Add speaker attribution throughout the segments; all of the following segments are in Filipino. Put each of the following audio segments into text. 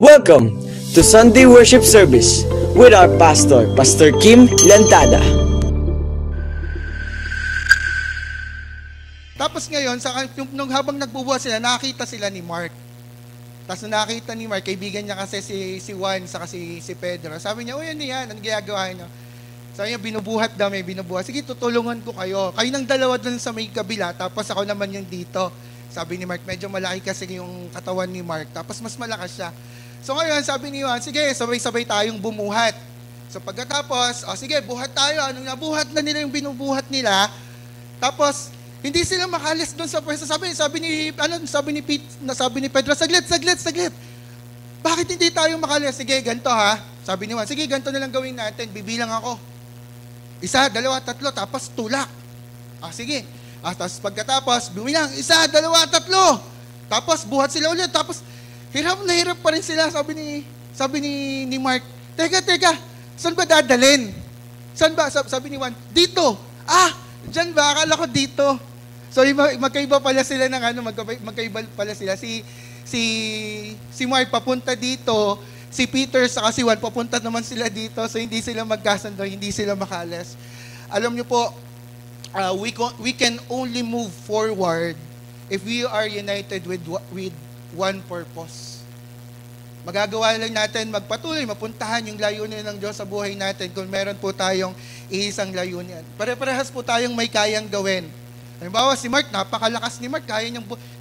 Speaker 1: Welcome to Sunday Worship Service with our pastor, Pastor Kim Lantada.
Speaker 2: Tapos ngayon, nung habang nagbubuhat sila, nakita sila ni Mark. Tapos nakita ni Mark, kaibigan niya kasi si Juan, saka si Pedro. Sabi niya, ano yan? Anong ginagawa niyo? Sabi niya, binubuhat daw, may binubuhat. Sige, tutulungan ko kayo. Kayo ng dalawa dun sa may kabila, tapos ako naman yung dito. Sabi ni Mark, medyo malaki kasi yung katawan ni Mark, tapos mas malakas siya. So ngayon, sabi ni Juan, sige, sabay-sabay tayong bumuhat. So pagkatapos, sige, buhat tayo. Anong nabuhat na nila yung binubuhat nila. Tapos, hindi sila makalis doon sa pwesto. Sabi ni Pedro, saglit. Bakit hindi tayo makalis? Sige, ganito ha. Sabi ni Juan, sige, ganito na lang gawin natin. Bibilang ako. 1, 2, 3, tapos tulak. Sige. Tapos pagkatapos, bumilang, 1, 2, 3. Tapos buhat sila ulit. Tapos, hirap na hirap pa rin sila. Sabi ni Mark, Teka, saan ba dadalhin? Saan ba? Sabi ni Juan, dito. Diyan ba? Akala ko dito. So, magkaiba pala sila magkaiba pala sila. Si Mark papunta dito, si Peter saka si Juan papunta naman sila dito. So, hindi sila magkasundo, hindi sila makalas. Alam niyo po, we can only move forward if we are united with one purpose. Magagawa lang natin magpatuloy, mapuntahan yung layunin ng Diyos sa buhay natin kung meron po tayong isang layunin. Pare-parehas po tayong may kayang gawin. Halimbawa, si Mark, napakalakas ni Mark,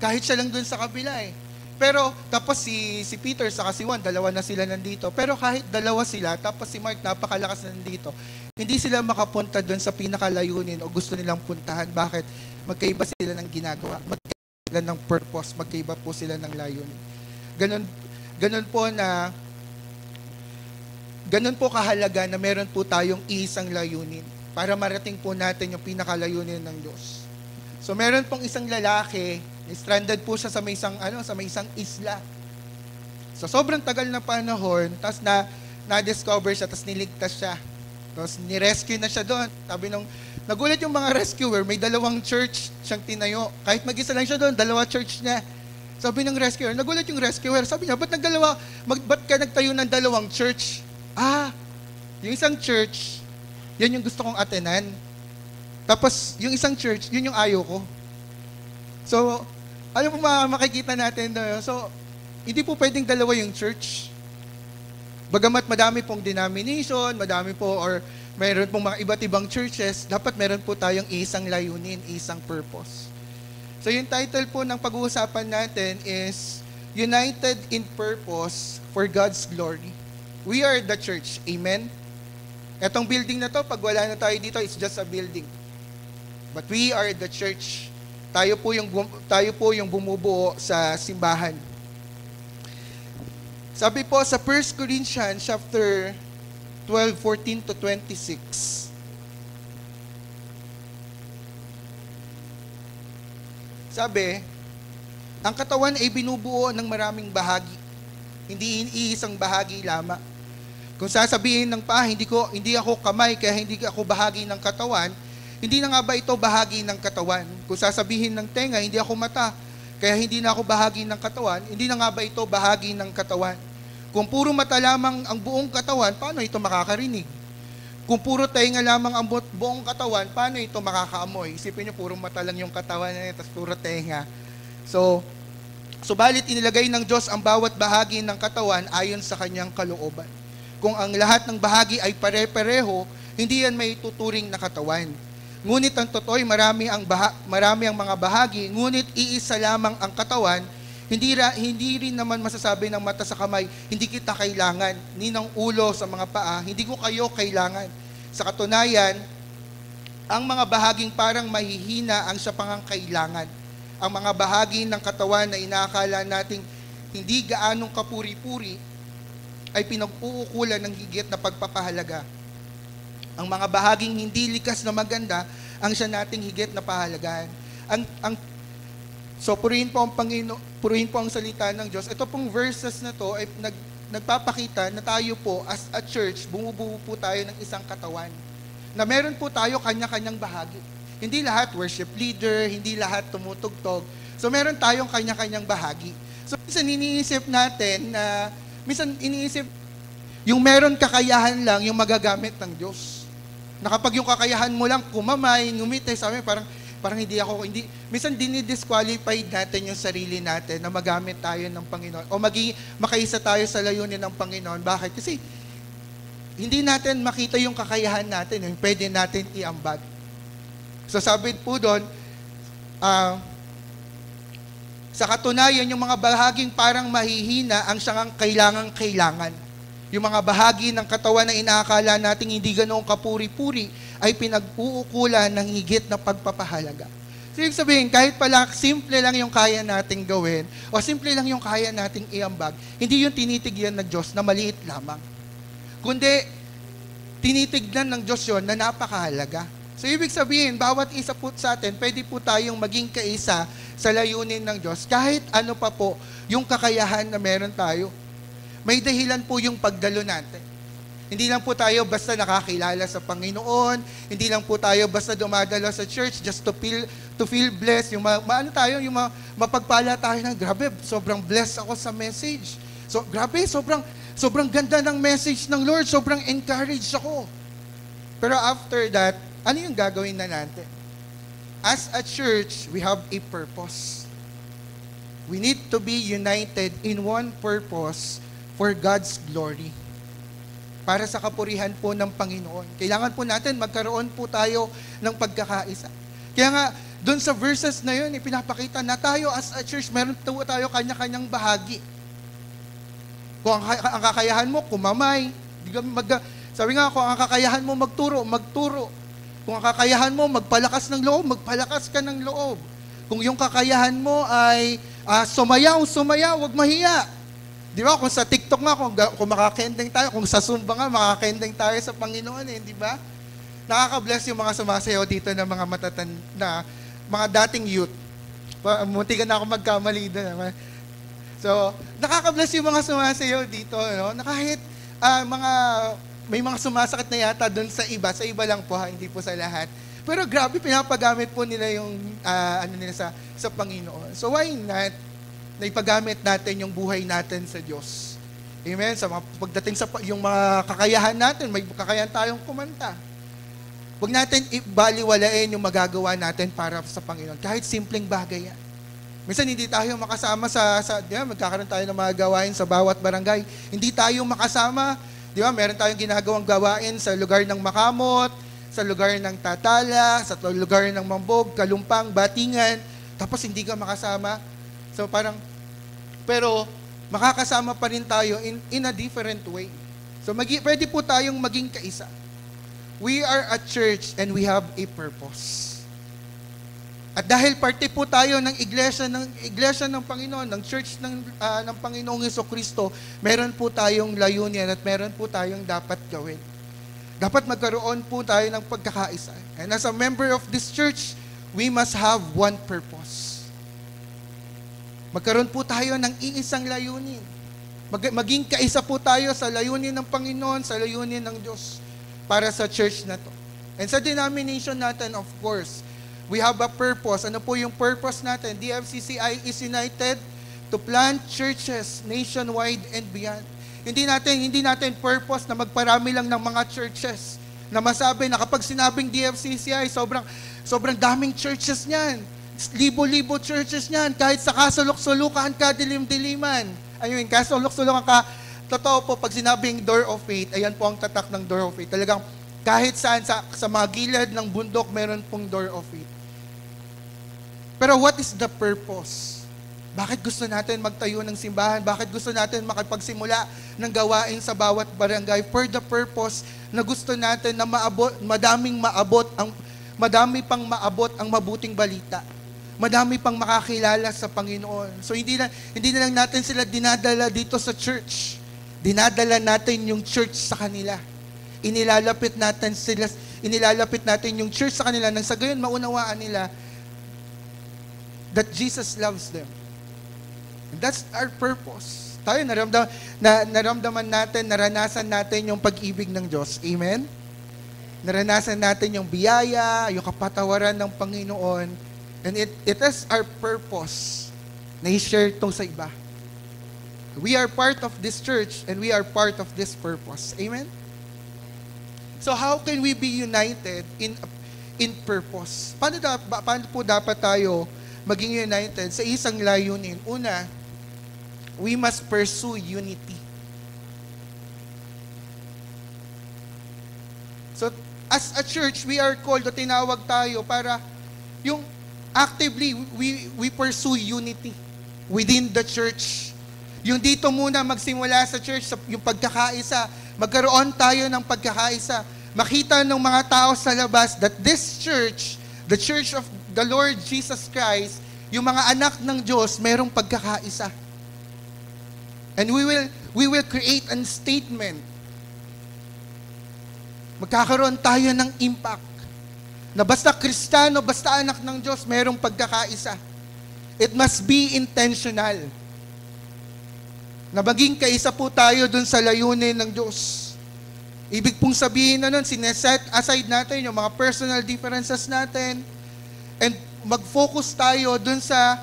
Speaker 2: kahit siya lang dun sa kabila eh. Pero, tapos si Peter saka si Juan, dalawa na sila nandito. Pero kahit dalawa sila, tapos si Mark, napakalakas na nandito, hindi sila makapunta dun sa pinakalayunin o gusto nilang puntahan. Bakit? Magkaiba sila ng ginagawa. Magkaiba sila ng purpose. Magkaiba po sila ng layunin. Ganun po kahalaga na meron po tayong isang layunin para marating po natin yung pinakalayunin ng Diyos. So meron pong isang lalaki, stranded po siya sa may isang isla. So sobrang tagal na panahon, tapos na-discover siya, tapos niligtas siya. Tapos ni-rescue na siya doon. Sabi nagulat yung mga rescuer, may 2 church siyang tinayo. Kahit mag-isa lang siya doon, 2 church niya. Sabi ng rescuer, nagulat yung rescuer. Sabi niya, ba't ka nagtayo ng 2 church? Yung isang church, yan yung gusto kong atenan. Tapos, yung isang church, yun yung ayaw ko. So, alam mo makikita natin, so, hindi po pwedeng 2 yung church. Bagamat madami pong denomination, madami po, or mayroon pong mga iba't ibang churches, dapat meron po tayong isang layunin, isang purpose. So yung title po ng pag-uusapan natin is United in Purpose for God's Glory. We are the church. Amen? Etong building na to, pag wala na tayo dito, it's just a building. But we are the church. Tayo po yung bumubuo sa simbahan. Sabi po sa 1 Corinthians chapter 12:14 to 26. Sabi, ang katawan ay binubuo ng maraming bahagi, hindi iisang bahagi lamang. Kung sasabihin ng paa, hindi ako kamay, kaya hindi ako bahagi ng katawan, hindi na nga ba ito bahagi ng katawan? Kung sasabihin ng tenga, hindi ako mata, kaya hindi na ako bahagi ng katawan, hindi na nga ba ito bahagi ng katawan? Kung puro mata lamang ang buong katawan, paano ito makakarinig? Kung puro tenga lamang ang buong katawan, paano ito makakaamoy? Isipin niyo, puro mata lang yung katawan niya, tapos puro tenga. So, subalit inilagay ng Diyos ang bawat bahagi ng katawan ayon sa kanyang kalooban. Kung ang lahat ng bahagi ay pare-pareho, hindi yan may tuturing na katawan. Ngunit ang totoo ay marami ang mga bahagi, ngunit iisa lamang ang katawan. Hindi rin naman masasabi ng mata sa kamay, hindi kita kailangan, ni ng ulo sa mga paa, hindi ko kayo kailangan. Sa katunayan, ang mga bahaging parang mahihina ang siya pangangkailangan. Ang mga bahagi ng katawan na inaakala nating hindi gaanong kapuri-puri ay pinag-uukulan ng higit na pagpapahalaga. Ang mga bahaging hindi likas na maganda ang siya nating higit na pahalagahan. So, purihin po ang Panginoon, purihin po ang salita ng Diyos. Ito pong verses na to ay nagpapakita na tayo po as a church, bumubuo po tayo ng isang katawan. Na meron po tayo kanya-kanyang bahagi. Hindi lahat worship leader, hindi lahat tumutugtog. So meron tayong kanya-kanyang bahagi. So minsan iniisip natin na minsan iniisip, yung meron kakayahan lang, yung magagamit ng Diyos. Na kapag yung kakayahan mo lang, kumamay, ngumiti, sabi parang hindi, minsan dinidisqualify natin yung sarili natin na magamit tayo ng Panginoon o makaisa tayo sa layunin ng Panginoon. Bakit? Kasi hindi natin makita yung kakayahan natin, yung pwede natin iambag. So sabi po doon, sa katunayan, yung mga bahaging parang mahihina ang siyang kailangan. Yung mga bahagi ng katawan na inaakala nating hindi ganoong kapuri-puri ay pinag-uukulan ng higit na pagpapahalaga. So, ibig sabihin, kahit pala simple lang yung kaya nating gawin o simple lang yung kaya nating iambag, hindi yung tinitigyan ng Diyos na maliit lamang. Kundi, tinitignan ng Diyos yun na napakahalaga. So, ibig sabihin, bawat isa po sa atin, pwede po tayong maging kaisa sa layunin ng Diyos. Kahit ano pa po yung kakayahan na meron tayo. May dahilan po yung pagdalo natin. Hindi lang po tayo basta nakakilala sa Panginoon, hindi lang po tayo basta dumadalo sa church just to feel blessed. Yung mapagpala tayo na, grabe, sobrang blessed ako sa message. So, grabe, sobrang ganda ng message ng Lord, sobrang encouraged ako. Pero after that, ano yung gagawin na natin? As a church, we have a purpose. We need to be united in one purpose for God's glory. Para sa kapurihan po ng Panginoon. Kailangan po natin magkaroon po tayo ng pagkakaisa. Kaya nga, doon sa verses na yun, ipinapakita na tayo as a church, meron tayo kanya-kanyang bahagi. Kung ang kakayahan mo, kumamay. Sabi nga, kung ang kakayahan mo magturo. Kung ang kakayahan mo magpalakas ng loob, magpalakas ka ng loob. Kung yung kakayahan mo ay sumayaw, wag mahiya. Di ba? Kung sa TikTok nga, kung makakending tayo, kung sa Zumba nga, makakending tayo sa Panginoon di ba? Nakaka-bless yung mga sumasayaw dito na mga mga dating youth. Muntikan na ako magkamali doon. So, nakaka-bless yung mga sumasayaw dito, no? Na kahit may mga sumasakit na yata doon sa iba lang po, hindi po sa lahat. Pero grabe, pinapagamit po nila yung nila sa Panginoon. So why not na ipagamit natin yung buhay natin sa Diyos? Amen? Pagdating sa yung mga kakayahan natin, may kakayahan tayong kumanta. Huwag natin ibaliwalain yung magagawa natin para sa Panginoon. Kahit simpleng bagay yan. Minsan hindi tayo makasama magkakaroon tayo ng mga gawain sa bawat barangay. Hindi tayo makasama. Di ba? Meron tayong ginagawang gawain sa lugar ng Makamot, sa lugar ng Tatala, sa lugar ng Mambog, Kalumpang, Batingan, tapos hindi ka makasama. So pero makakasama pa rin tayo in a different way. So pwede po tayong maging kaisa. We are a church and we have a purpose. At dahil parte po tayo ng iglesia ng Panginoon, ng church ng Panginoong Jesucristo, meron po tayong layunin at meron po tayong dapat gawin. Dapat magkaroon po tayo ng pagkakaisa. And as a member of this church, we must have one purpose. Magkaroon po tayo ng iisang layunin. Maging kaisa po tayo sa layunin ng Panginoon, sa layunin ng Diyos para sa church na to. And sa denomination natin, of course, we have a purpose. Ano po yung purpose natin? DFCCI is united to plant churches nationwide and beyond. Hindi natin purpose na magparami lang ng mga churches. Na masabi na kapag sinabing DFCCI, sobrang daming churches niyan. Libo-libo churches niyan. Kahit sa kasulok-sulukan ka, dilim-diliman. Ayun, kasulok-sulukan ka. Totoo po, pag sinabing door of faith, ayan po ang tatak ng door of faith. Talagang kahit saan, sa mga gilid ng bundok, meron pong door of faith. Pero what is the purpose? Bakit gusto natin magtayo ng simbahan? Bakit gusto natin makipagsimula ng gawain sa bawat barangay? For the purpose na gusto natin na madami pang maabot ang mabuting balita. Madami pang makakilala sa Panginoon. So hindi na lang natin sila dinadala dito sa church. Dinadala natin yung church sa kanila. Inilalapit natin yung church sa kanila nang sa gayon maunawaan nila that Jesus loves them. And that's our purpose. Tayo, naramdaman natin, naranasan natin yung pag-ibig ng Diyos. Amen? Naranasan natin yung biyaya, yung kapatawaran ng Panginoon. And it is our purpose na i-share itong sa iba. We are part of this church and we are part of this purpose. Amen? So how can we be united in purpose? Paano po dapat tayo maging united sa isang layunin? Una, we must pursue unity. So, as a church, we are called, o tinawag tayo para yung actively, we pursue unity within the church. Yung dito muna magsimula sa church, yung pagkakaisa, magkaroon tayo ng pagkakaisa. Makita ng mga tao sa labas that this church, the church of the Lord Jesus Christ, yung mga anak ng Diyos, merong pagkakaisa. And we will create a statement. Magkakaroon tayo ng impact. Na basta Kristiyano, basta anak ng Diyos, merong pagkakaisa. It must be intentional. Na maging kaisa po tayo dun sa layunin ng Diyos. Ibig pong sabihin na nun, sineset aside natin yung mga personal differences natin and mag-focus tayo dun sa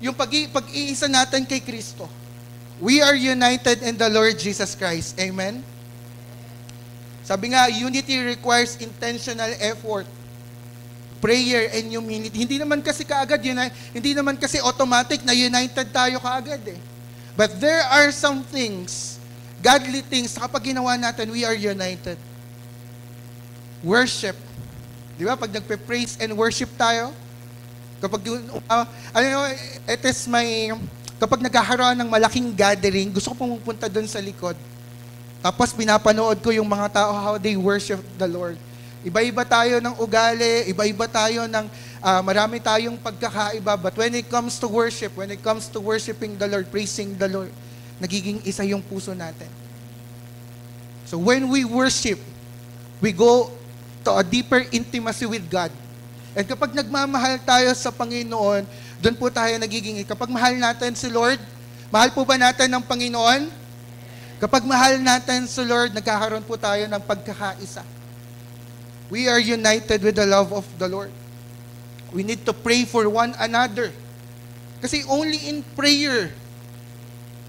Speaker 2: yung pag-iisa natin kay Kristo. We are united in the Lord Jesus Christ. Amen? Sabi nga, unity requires intentional effort, prayer, and humility. Hindi naman kasi kaagad, hindi naman kasi automatic na united tayo kaagad eh. But there are some things, godly things, kapag ginawa natin, we are united. Worship. Di ba? Pag nagpe-praise and worship tayo, kapag, kapag nagkakaroon ng malaking gathering, gusto ko pumunta doon sa likod. Tapos pinapanood ko yung mga tao, how they worship the Lord. Iba-iba tayo ng ugali, iba-iba tayo ng marami tayong pagkakaiba. But when it comes to worship, when it comes to worshiping the Lord, praising the Lord, nagiging isa yung puso natin. So when we worship, we go to a deeper intimacy with God. And kapag nagmamahal tayo sa Panginoon, doon po tayo nagiging, kapag mahal natin si Lord, mahal po ba natin ng Panginoon? Kapag mahal natin si Lord, nagkakaroon po tayo ng pagkakaisa. We are united with the love of the Lord. We need to pray for one another. Kasi only in prayer,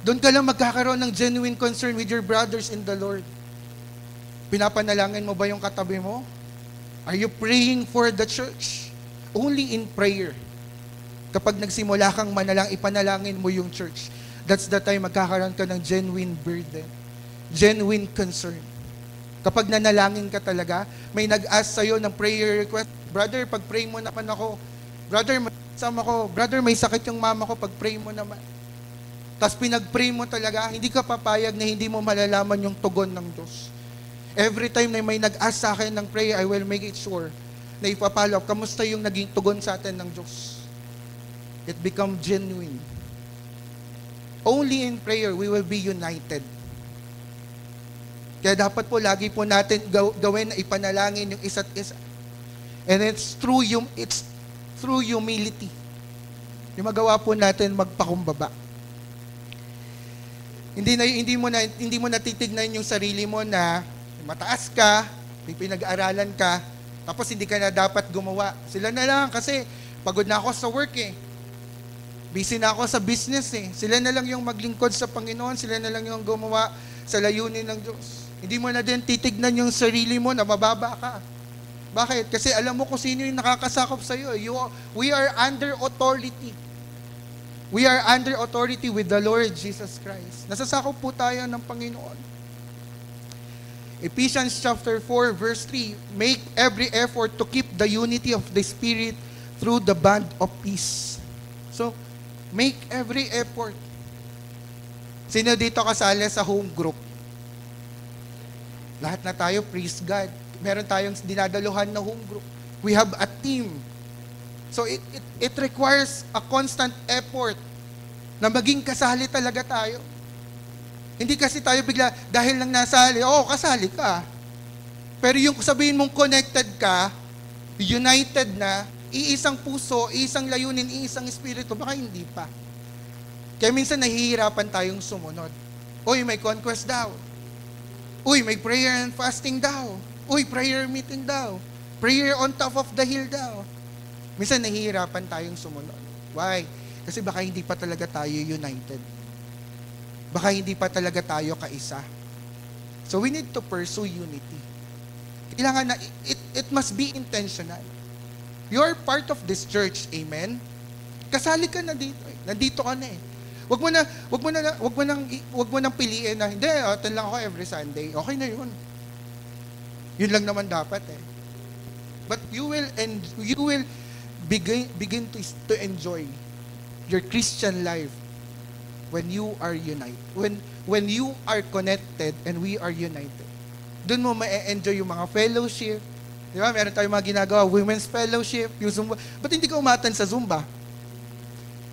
Speaker 2: doon ka lang magkakaroon ng genuine concern with your brothers in the Lord. Pinapanalangin mo ba yung katabi mo? Are you praying for the church? Only in prayer. Kapag nagsimula kang ipanalangin mo yung church. That's the time magkakaroon ka ng genuine burden, genuine concern. Kapag nanalangin ka talaga, may nag-ask sa'yo ng prayer request, brother, pag-pray mo naman ako. Brother, sama ko. Brother, may sakit yung mama ko, pag-pray mo naman. Tapos pinag-pray mo talaga, hindi ka papayag na hindi mo malalaman yung tugon ng Diyos. Every time na may nag-ask sa akin ng prayer, I will make it sure na ipapalo, kamusta yung naging tugon sa atin ng Diyos. It become genuine. Only in prayer, we will be united. Kaya dapat po, lagi po natin gawin na ipanalangin yung isa't isa. And it's through humility. Yung magawa po natin magpakumbaba. Hindi mo na titignan yung sarili mo na mataas ka, may pinag-aaralan ka, tapos hindi ka na dapat gumawa. Sila na lang kasi pagod na ako sa work eh. Busy na ako sa business eh. Sila na lang yung maglingkod sa Panginoon, sila na lang yung gumawa sa layunin ng Diyos. Hindi mo na din titignan yung sarili mo na mababa ka. Bakit? Kasi alam mo kung sino yung nakakasakop sa iyo. We are under authority. We are under authority with the Lord Jesus Christ. Nasasakop po tayo ng Panginoon. Ephesians chapter 4 verse 3, make every effort to keep the unity of the Spirit through the bond of peace. So, make every effort. Sino dito kasali sa home group? Lahat na tayo, praise God. Meron tayong dinadaluhan na home group. We have a team. So, it requires a constant effort na maging kasali talaga tayo. Hindi kasi tayo bigla, dahil lang nasali, kasali ka. Pero yung sabihin mong connected ka, united na, iisang puso, iisang layunin, iisang espiritu, baka hindi pa. Kaya minsan nahihirapan tayong sumunod. Uy, may conquest daw. Uy, may prayer and fasting daw. Uy, prayer meeting daw. Prayer on top of the hill daw. Minsan nahihirapan tayong sumunod. Why? Kasi baka hindi pa talaga tayo united. baka hindi pa talaga tayo kaisa. So we need to pursue unity. Kailangan na, it must be intentional. You're part of this church, amen? Kasali ka na dito. Nandito ka na eh. Wag mo nang piliin na, hindi, atan lang ako every Sunday. Okay na yun. Yun lang naman dapat eh. But you will begin to enjoy your Christian life when you are united. When you are connected and we are united. Doon mo ma-enjoy yung mga fellowship. Di ba? Meron tayong mga ginagawa, women's fellowship, yung Zumba. Ba't hindi ka umatan sa Zumba?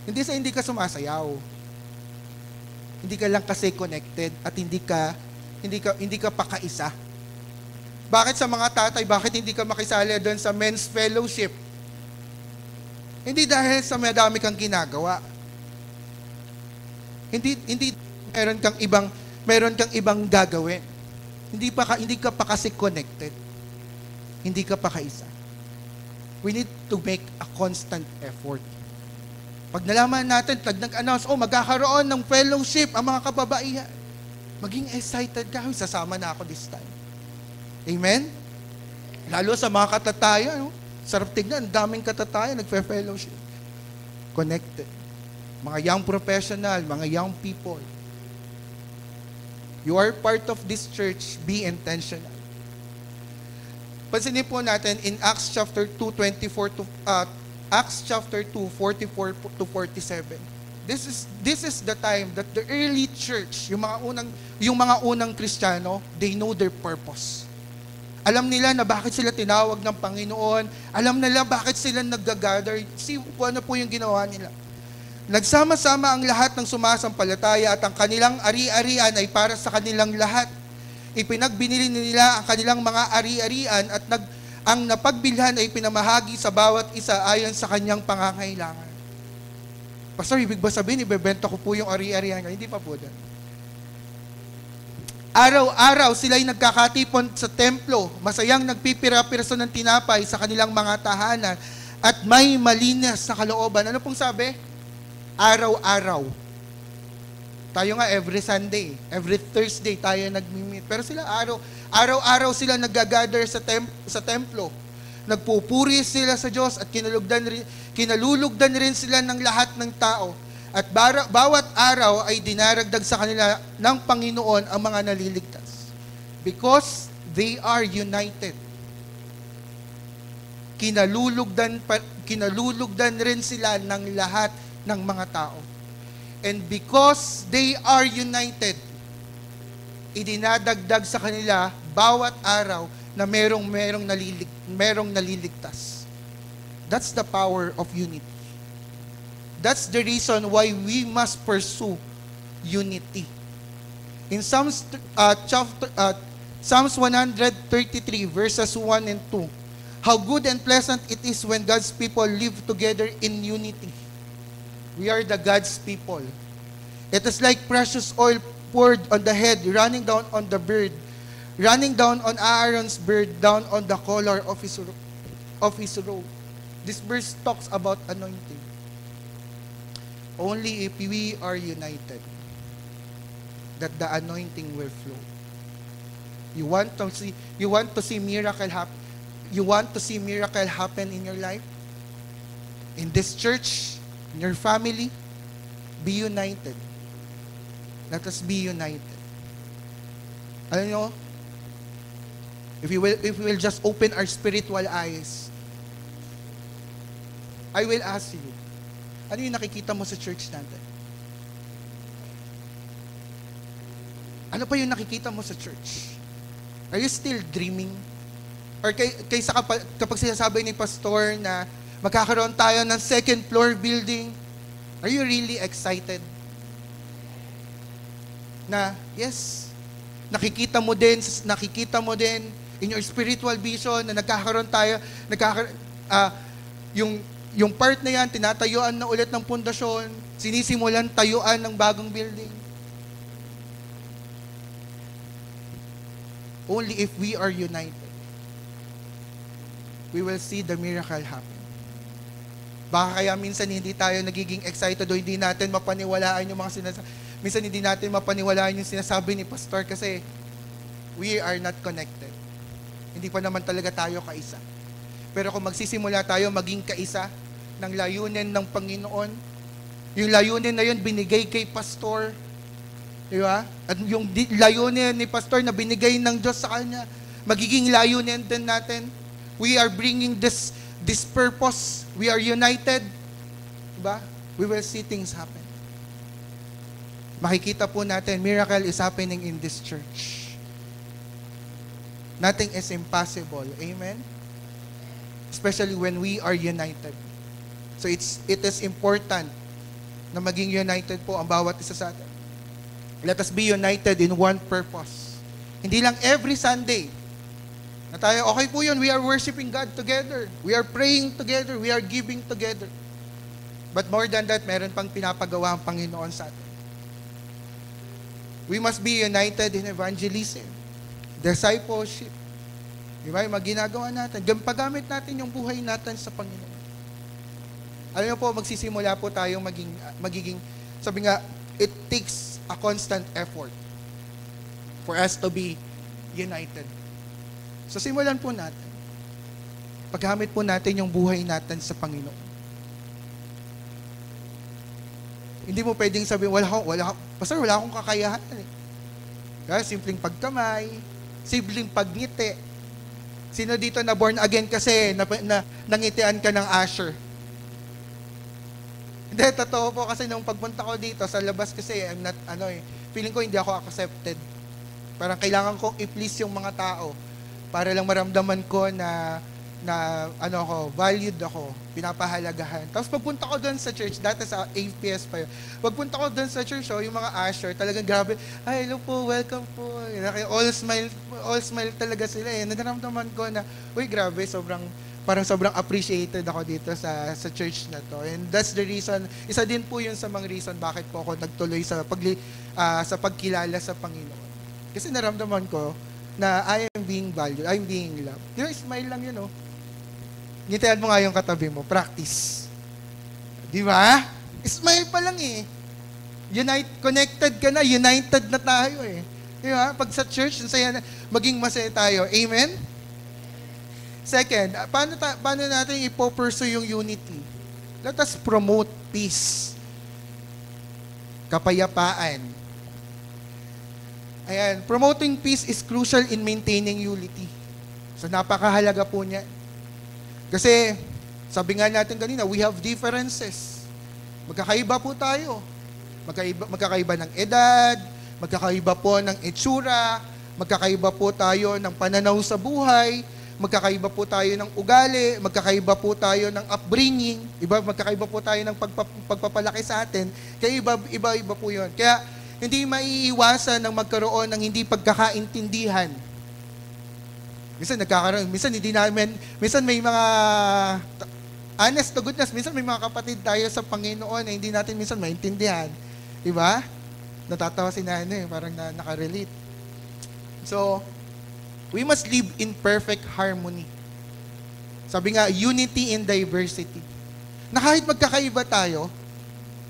Speaker 2: Hindi ka sumasayaw. Hindi ka lang kasi connected at hindi ka pakaisa. Bakit sa mga tatay, bakit hindi ka makisali doon sa men's fellowship? Hindi dahil sa madami kang ginagawa. Hindi meron kang ibang gagawin. Hindi ka pa kasi connected. Hindi ka pa kaisa. We need to make a constant effort. Pag nalaman natin, pag nag-announce, magkakaroon ng fellowship ang mga kababaihan, maging excited ka, sasama na ako this time. Amen? Lalo sa mga katatayan, sarap tignan, daming katatayan, nagfe-fellowship. Connected. Mga young professional, mga young people. You are part of this church, be intentional. Pansinin po natin in Acts chapter 2, 44 to Acts chapter 2, 44 to 47. This is the time that the early church, yung mga unang Kristiyano, they know their purpose. Alam nila na bakit sila tinawag ng Panginoon. Alam nila bakit sila nag-gather. See kung ano po yung ginawa nila. Nagsama-sama ang lahat ng sumasampalataya at ang kanilang ari-arian ay para sa kanilang lahat. Ipinagbinili nila ang kanilang mga ari-arian at ang napagbilhan ay pinamahagi sa bawat isa ayon sa kanyang pangangailangan. Pastor, ibig ba sabihin, ibebenta ko po yung ari-arian? Hindi pa po doon. Araw-araw sila'y nagkakatipon sa templo, masayang nagpipira-piraso ng tinapay sa kanilang mga tahanan at may malinis na kalooban. Ano pong sabi? Araw-araw. Tayo nga every Sunday, every Thursday tayo nagmi-meet. Pero sila araw-araw sila nag-gather sa templo. Nagpupuri sila sa Diyos at kinalulugdan rin sila ng lahat ng tao. At bawat araw ay dinaragdag sa kanila ng Panginoon ang mga naliligtas. Because they are united. Kinalulugdan rin sila ng lahat ng mga tao. And because they are united, idinadagdag sa kanila bawat araw na merong naliligtas. That's the power of unity. That's the reason why we must pursue unity. In Psalms 133 verses 1 and 2, how good and pleasant it is when God's people live together in unity. We are the God's people. It is like precious oil poured on the head, running down on the beard, running down on Aaron's beard, down on the collar of his robe. This verse talks about anointing. Only if we are united, that the anointing will flow. You want to see miracle happen? You want to see miracle happen in your life? In this church? In your family? Be united. Let us be united. Alam nyo, if we will just open our spiritual eyes, I will ask you, ano yung nakikita mo sa church natin? Ano pa yung nakikita mo sa church? Are you still dreaming? Or kaysa kapag sinasabi ni pastor na magkakaroon tayo ng second floor building, are you really excited? Na, yes, nakikita mo din in your spiritual vision na nagkakaroon tayo, yung part na yan, tinatayuan na ulit ng pundasyon, sinisimulan tayuan ng bagong building. Only if we are united, we will see the miracle happen. Baka kaya minsan hindi tayo nagiging excited o hindi natin mapaniwalaan yung mga sinasabi. Minsan hindi natin mapaniwalaan yung sinasabi ni Pastor kasi we are not connected. Hindi pa naman talaga tayo kaisa. Pero kung magsisimula tayo maging kaisa ng layunin ng Panginoon, yung layunin na yun binigay kay Pastor, di ba? At yung layunin ni Pastor na binigay ng Diyos sa kanya, magiging layunin din natin. We are bringing this purpose. We are united. Di ba? We will see things happen. Makikita po natin, miracle is happening in this church. Nothing is impossible. Amen? Especially when we are united. So it is important na maging united po ang bawat isa sa atin. Let us be united in one purpose. Hindi lang every Sunday na tayo, okay po yun, we are worshiping God together. We are praying together. We are giving together. But more than that, meron pang pinapagawa ang Panginoon sa atin. We must be united in evangelism, discipleship. Di ba? Yung ginagawa natin. Paggamit natin yung buhay natin sa Panginoon. Alam niyo po, magsisimula po tayong magiging, sabi nga, it takes a constant effort for us to be united. So simulan po natin. Paggamit po natin yung buhay natin sa Panginoon. Hindi mo pwedeng sabihin, Pastor, wala akong kakayahan. Kaya simpleng pagkamay, simpleng pagngiti. Sino dito na born again kasi nangitian ka ng usher? Hindi, totoo po kasi nung pagpunta ko dito sa labas kasi, feeling ko hindi ako accepted. Parang kailangan kong i-please yung mga tao para lang maramdaman ko na valued ako, pinapahalagahan. Tapos pagpunta ko doon sa church, dati sa APS pa yun, pagpunta ko doon sa church, yung mga usher, talagang grabe, ay, hello po, welcome po. All smile talaga sila. Nadaramdaman ko na, uy, grabe, sobrang appreciated ako dito sa church na to. And that's the reason, isa din po yun sa mga reason bakit po ako nagtuloy sa pagkilala sa Panginoon. Kasi naramdaman ko na I am being valued, I am being loved. Yung smile lang yun, ngitian mo nga yung katabi mo, practice. Di ba? Smile pa lang eh. Connected ka na, united na tayo eh. Di ba? Pag sa church, maging masaya tayo. Amen? Second, paano natin ipo-pursue yung unity? Let us promote peace. Kapayapaan. Ayan, promoting peace is crucial in maintaining unity. So napakahalaga po niya. Kasi, sabi nga natin kanina, we have differences. Magkakaiba po tayo. Magkakaiba ng edad, magkakaiba po ng itsura, magkakaiba po tayo ng pananaw sa buhay, magkakaiba po tayo ng ugali, magkakaiba po tayo ng upbringing, magkakaiba po tayo ng pagpapalaki sa atin. Kaya iba-iba po yun. Kaya, hindi maiiwasan ng magkaroon ng hindi pagkakaintindihan. Minsan may mga, honest to goodness, minsan may mga kapatid tayo sa Panginoon na hindi natin minsan maintindihan. Diba? Natatawa si nanay, parang nakarelate. So, we must live in perfect harmony. Sabi nga, unity in diversity. Na kahit magkakaiba tayo,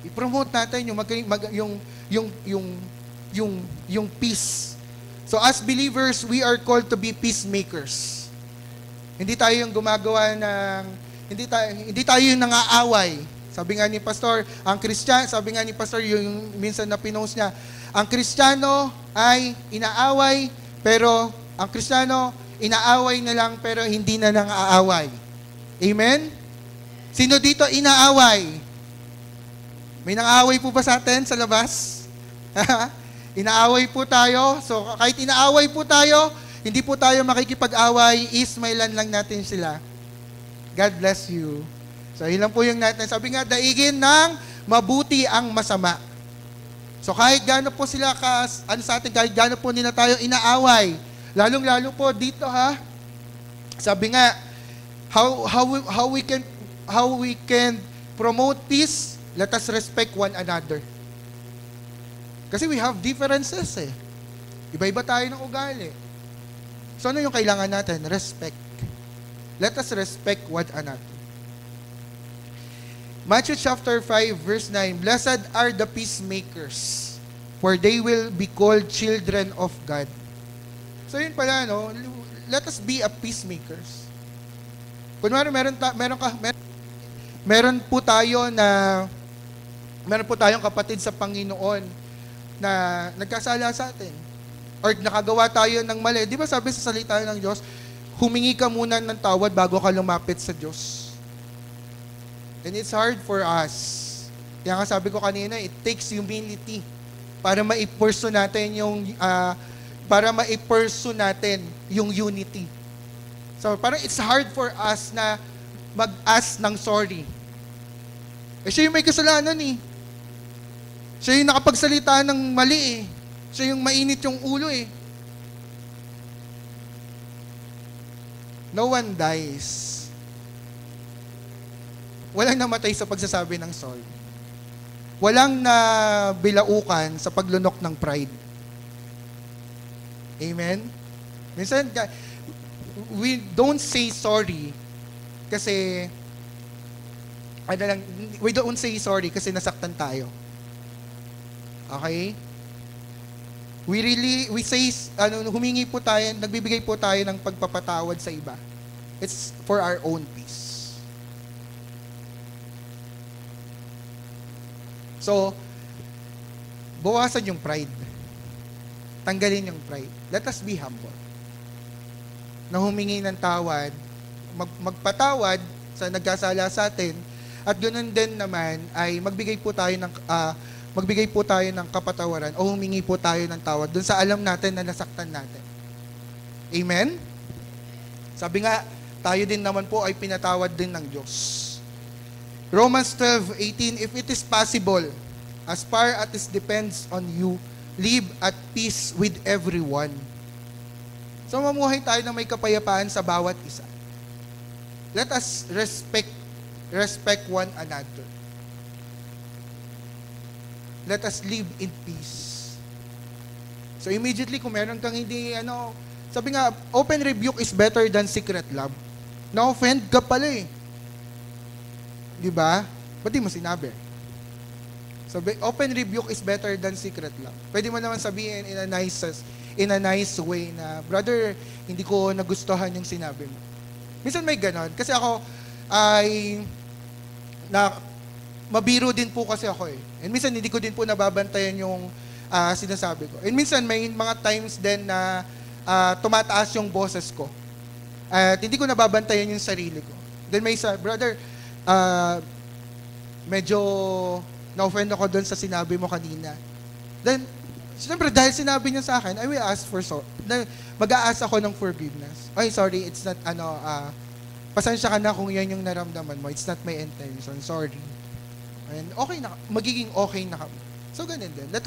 Speaker 2: i-promote natin yung peace. So as believers, we are called to be peacemakers. Hindi tayo yung gumagawa ng hindi tayo yung nangaaway. Sabi nga ni Pastor, sabi nga ni Pastor yung minsan na pinost niya, ang Kristiyano ay inaaway, pero ang Kristiyano inaaway na lang pero hindi na nangaaway. Amen? Sino dito inaaway? May nangaaway po ba sa atin sa labas? Inaaway po tayo. So, kahit inaaway po tayo, hindi po tayo makikipag-away, ismailan lang natin sila. God bless you. So, yun lang po yung natin. Sabi nga, daigin ng mabuti ang masama. So, kahit gaano po sila sa atin, kahit gaano po nila tayo inaaway, lalong-lalo po dito sabi nga, how we can promote peace, let us respect one another. Kasi we have differences eh. Iba-iba tayo ng ugali. So ano yung kailangan natin? Respect. Let us respect one another. Matthew chapter 5 verse 9, Blessed are the peacemakers, for they will be called children of God. So yun pala, no? Let us be a peacemakers. Kunwari, meron po tayong kapatid sa Panginoon na nagkasala sa atin. Or nakagawa tayo ng mali. Di ba sabi sa salita ng Diyos, humingi ka muna ng tawad bago ka lumapit sa Diyos. And it's hard for us. Kaya nga sabi ko kanina, it takes humility para ma-pursue natin yung unity. So parang it's hard for us na mag-ask ng sorry. Siya yung may kasalanan eh. Siya yung nakapagsalita ng mali eh. Siya yung mainit yung ulo eh. No one dies. Walang namatay sa pagsasabi ng sorry. Walang nabilaukan sa paglunok ng pride. Amen? Minsan, we don't say sorry kasi we don't say sorry kasi nasaktan tayo. Okay? Humingi po tayo, nagbibigay po tayo ng pagpapatawad sa iba. It's for our own peace. So, bawasan yung pride. Tanggalin yung pride. Let us be humble. Na humingi ng tawad, magpatawad sa nagkasala sa atin, at ganoon din naman ay magbigay po tayo ng kapatawaran o humingi po tayo ng tawad dun sa alam natin na nasaktan natin. Amen? Sabi nga, tayo din naman po ay pinatawad din ng Diyos. Romans 12:18, if it is possible, as far as it depends on you, live at peace with everyone. So mamuhay tayo na may kapayapaan sa bawat isa. Let us respect one another. Let us live in peace. So immediately, kung meron kang sabi nga, open rebuke is better than secret love. Na-offend ka pala eh. Di ba? Ba't di mo sinabi? Sabi, open rebuke is better than secret love. Pwede mo naman sabihin in a nice way na, brother, hindi ko nagustuhan yung sinabi mo. Minsan may ganon. Kasi ako, mabiro din po kasi ako eh. And minsan hindi ko din po nababantayan yung sinasabi ko. And minsan may mga times din na tumataas yung boses ko. At hindi ko nababantayan yung sarili ko. Then may brother, medyo na-offend ako doon sa sinabi mo kanina. Then, siyempre dahil sinabi niya sa akin, I will ask for mag-a-ask ako ng forgiveness. Ay, sorry, it's not, pasensya ka na kung yan yung naramdaman mo. It's not my intention. Sorry. And okay na, magiging okay na kami. So, ganun din. Let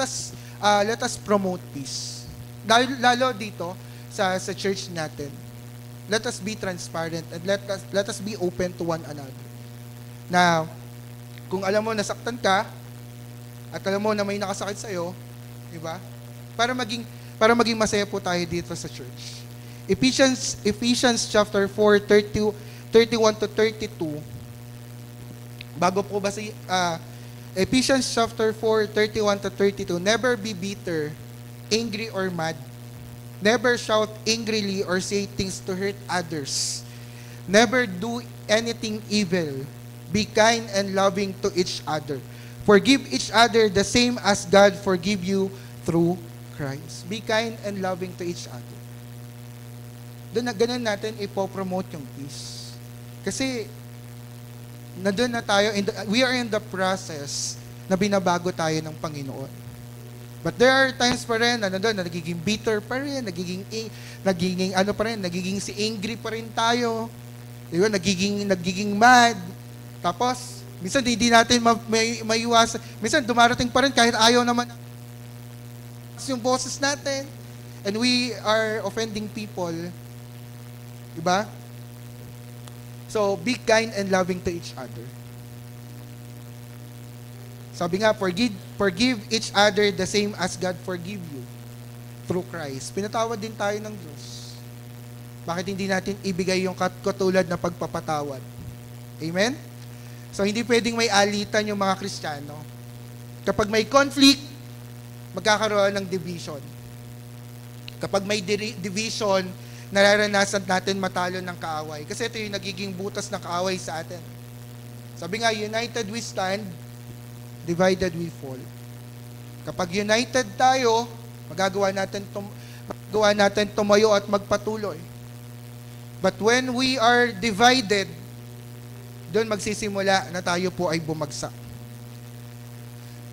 Speaker 2: us promote peace. Lalo dito sa church natin. Let us be transparent and let us be open to one another. Na, kung alam mo nasaktan ka, at alam mo na may nakasakit sa'yo, di ba? Para maging masaya po tayo dito sa church. Ephesians chapter 4, 31 to 32. Bago po ba Ephesians chapter 4, 31 to 32. Never be bitter, angry or mad. Never shout angrily or say things to hurt others. Never do anything evil. Be kind and loving to each other. Forgive each other the same as God forgive you through Christ. Be kind and loving to each other. Ganun natin ipopromote yung peace. Kasi, nandun na tayo, we are in the process na binabago tayo ng Panginoon. But there are times pa rin na nandun, na nagiging bitter pa rin, nagiging si angry pa rin tayo. Diba? Nagiging mad. Tapos, minsan hindi natin maiwasan. Minsan dumarating pa rin kahit ayaw naman yung boses natin. And we are offending people. Diba? So, be kind and loving to each other. Sabi nga, forgive each other the same as God forgive you through Christ. Pinatawad din tayo ng Diyos. Bakit hindi natin ibigay yung katulad na pagpapatawad? Amen? So, hindi pwedeng may alitan yung mga Kristiyano. Kapag may conflict, magkakaroon ng division. Kapag may division, nararanasan natin matalo ng kaaway. Kasi ito yung nagiging butas ng kaaway sa atin. Sabi nga, united we stand, divided we fall. Kapag united tayo, magagawa natin tumayo at magpatuloy. But when we are divided, doon magsisimula na tayo po ay bumagsak.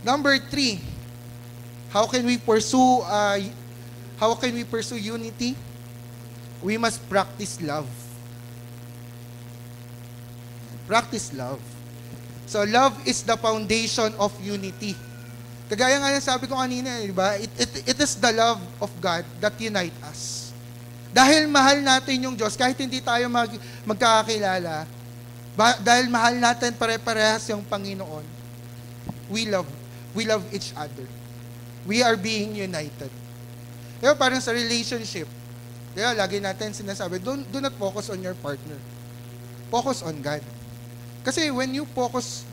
Speaker 2: Number 3, how can we pursue unity? We must practice love. Practice love. So love is the foundation of unity. Kagaya nga sabi ko kanina, di ba? It is the love of God that unite us. Dahil mahal natin yung Diyos, kahit hindi tayo magkakakilala, dahil mahal natin pare-parehas yung Panginoon, we love each other. We are being united. Diba, parang sa relationship, diba, lagi natin sinasabi, do not focus on your partner. Focus on God. Kasi when you focus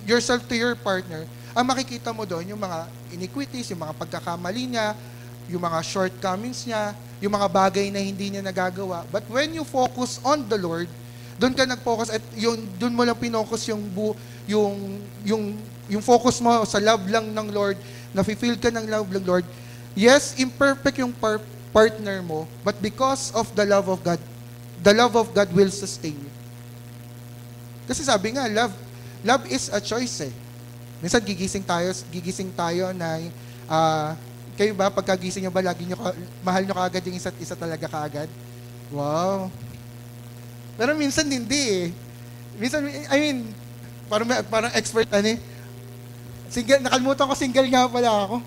Speaker 2: yourself to your partner, ang makikita mo doon, yung mga iniquities, yung mga pagkakamali niya, yung mga shortcomings niya, yung mga bagay na hindi niya nagagawa. But when you focus on the Lord, doon ka nag-focus at doon mo lang pinocus yung focus mo sa love lang ng Lord, na-fulfill ka ng love ng Lord. Yes, imperfect yung partner mo, but because of the love of God will sustain you. Kasi sabi nga, love is a choice eh. Minsan gigising tayo na, kayo ba, pagkagising nyo ba, mahal nyo kaagad yung isa't isa talaga kaagad? Wow. Pero minsan hindi eh. Minsan, parang expert single, nakalimutan ko single nga pala ako.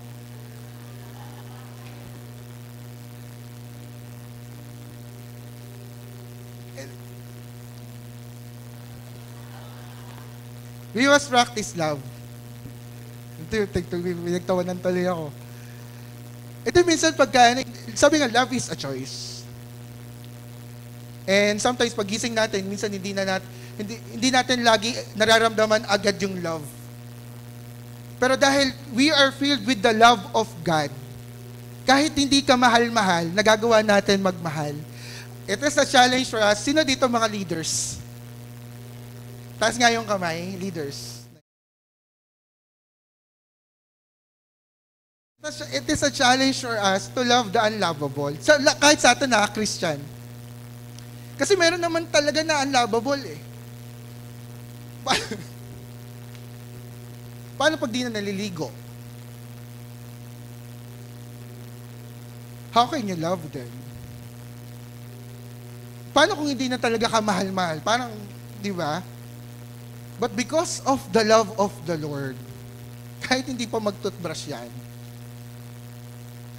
Speaker 2: We must practice love. Pinagtawanan tuloy ako. Ito minsan sabi nga, love is a choice. And sometimes pagising natin, minsan hindi natin lagi nararamdaman agad yung love. Pero dahil we are filled with the love of God, kahit hindi ka mahal-mahal, nagagawa natin magmahal. It is a challenge for us. Sino dito mga leaders? Taas nga yung kamay, leaders. It is a challenge for us to love the unlovable. Kahit sa atin na, Christian. Kasi meron naman talaga na unlovable eh. Paano pag di na naliligo? How can you love them? Paano kung hindi na talaga ka mahal-mahal? Parang, di ba? But because of the love of the Lord, kahit hindi pa mag-toothbrush yan,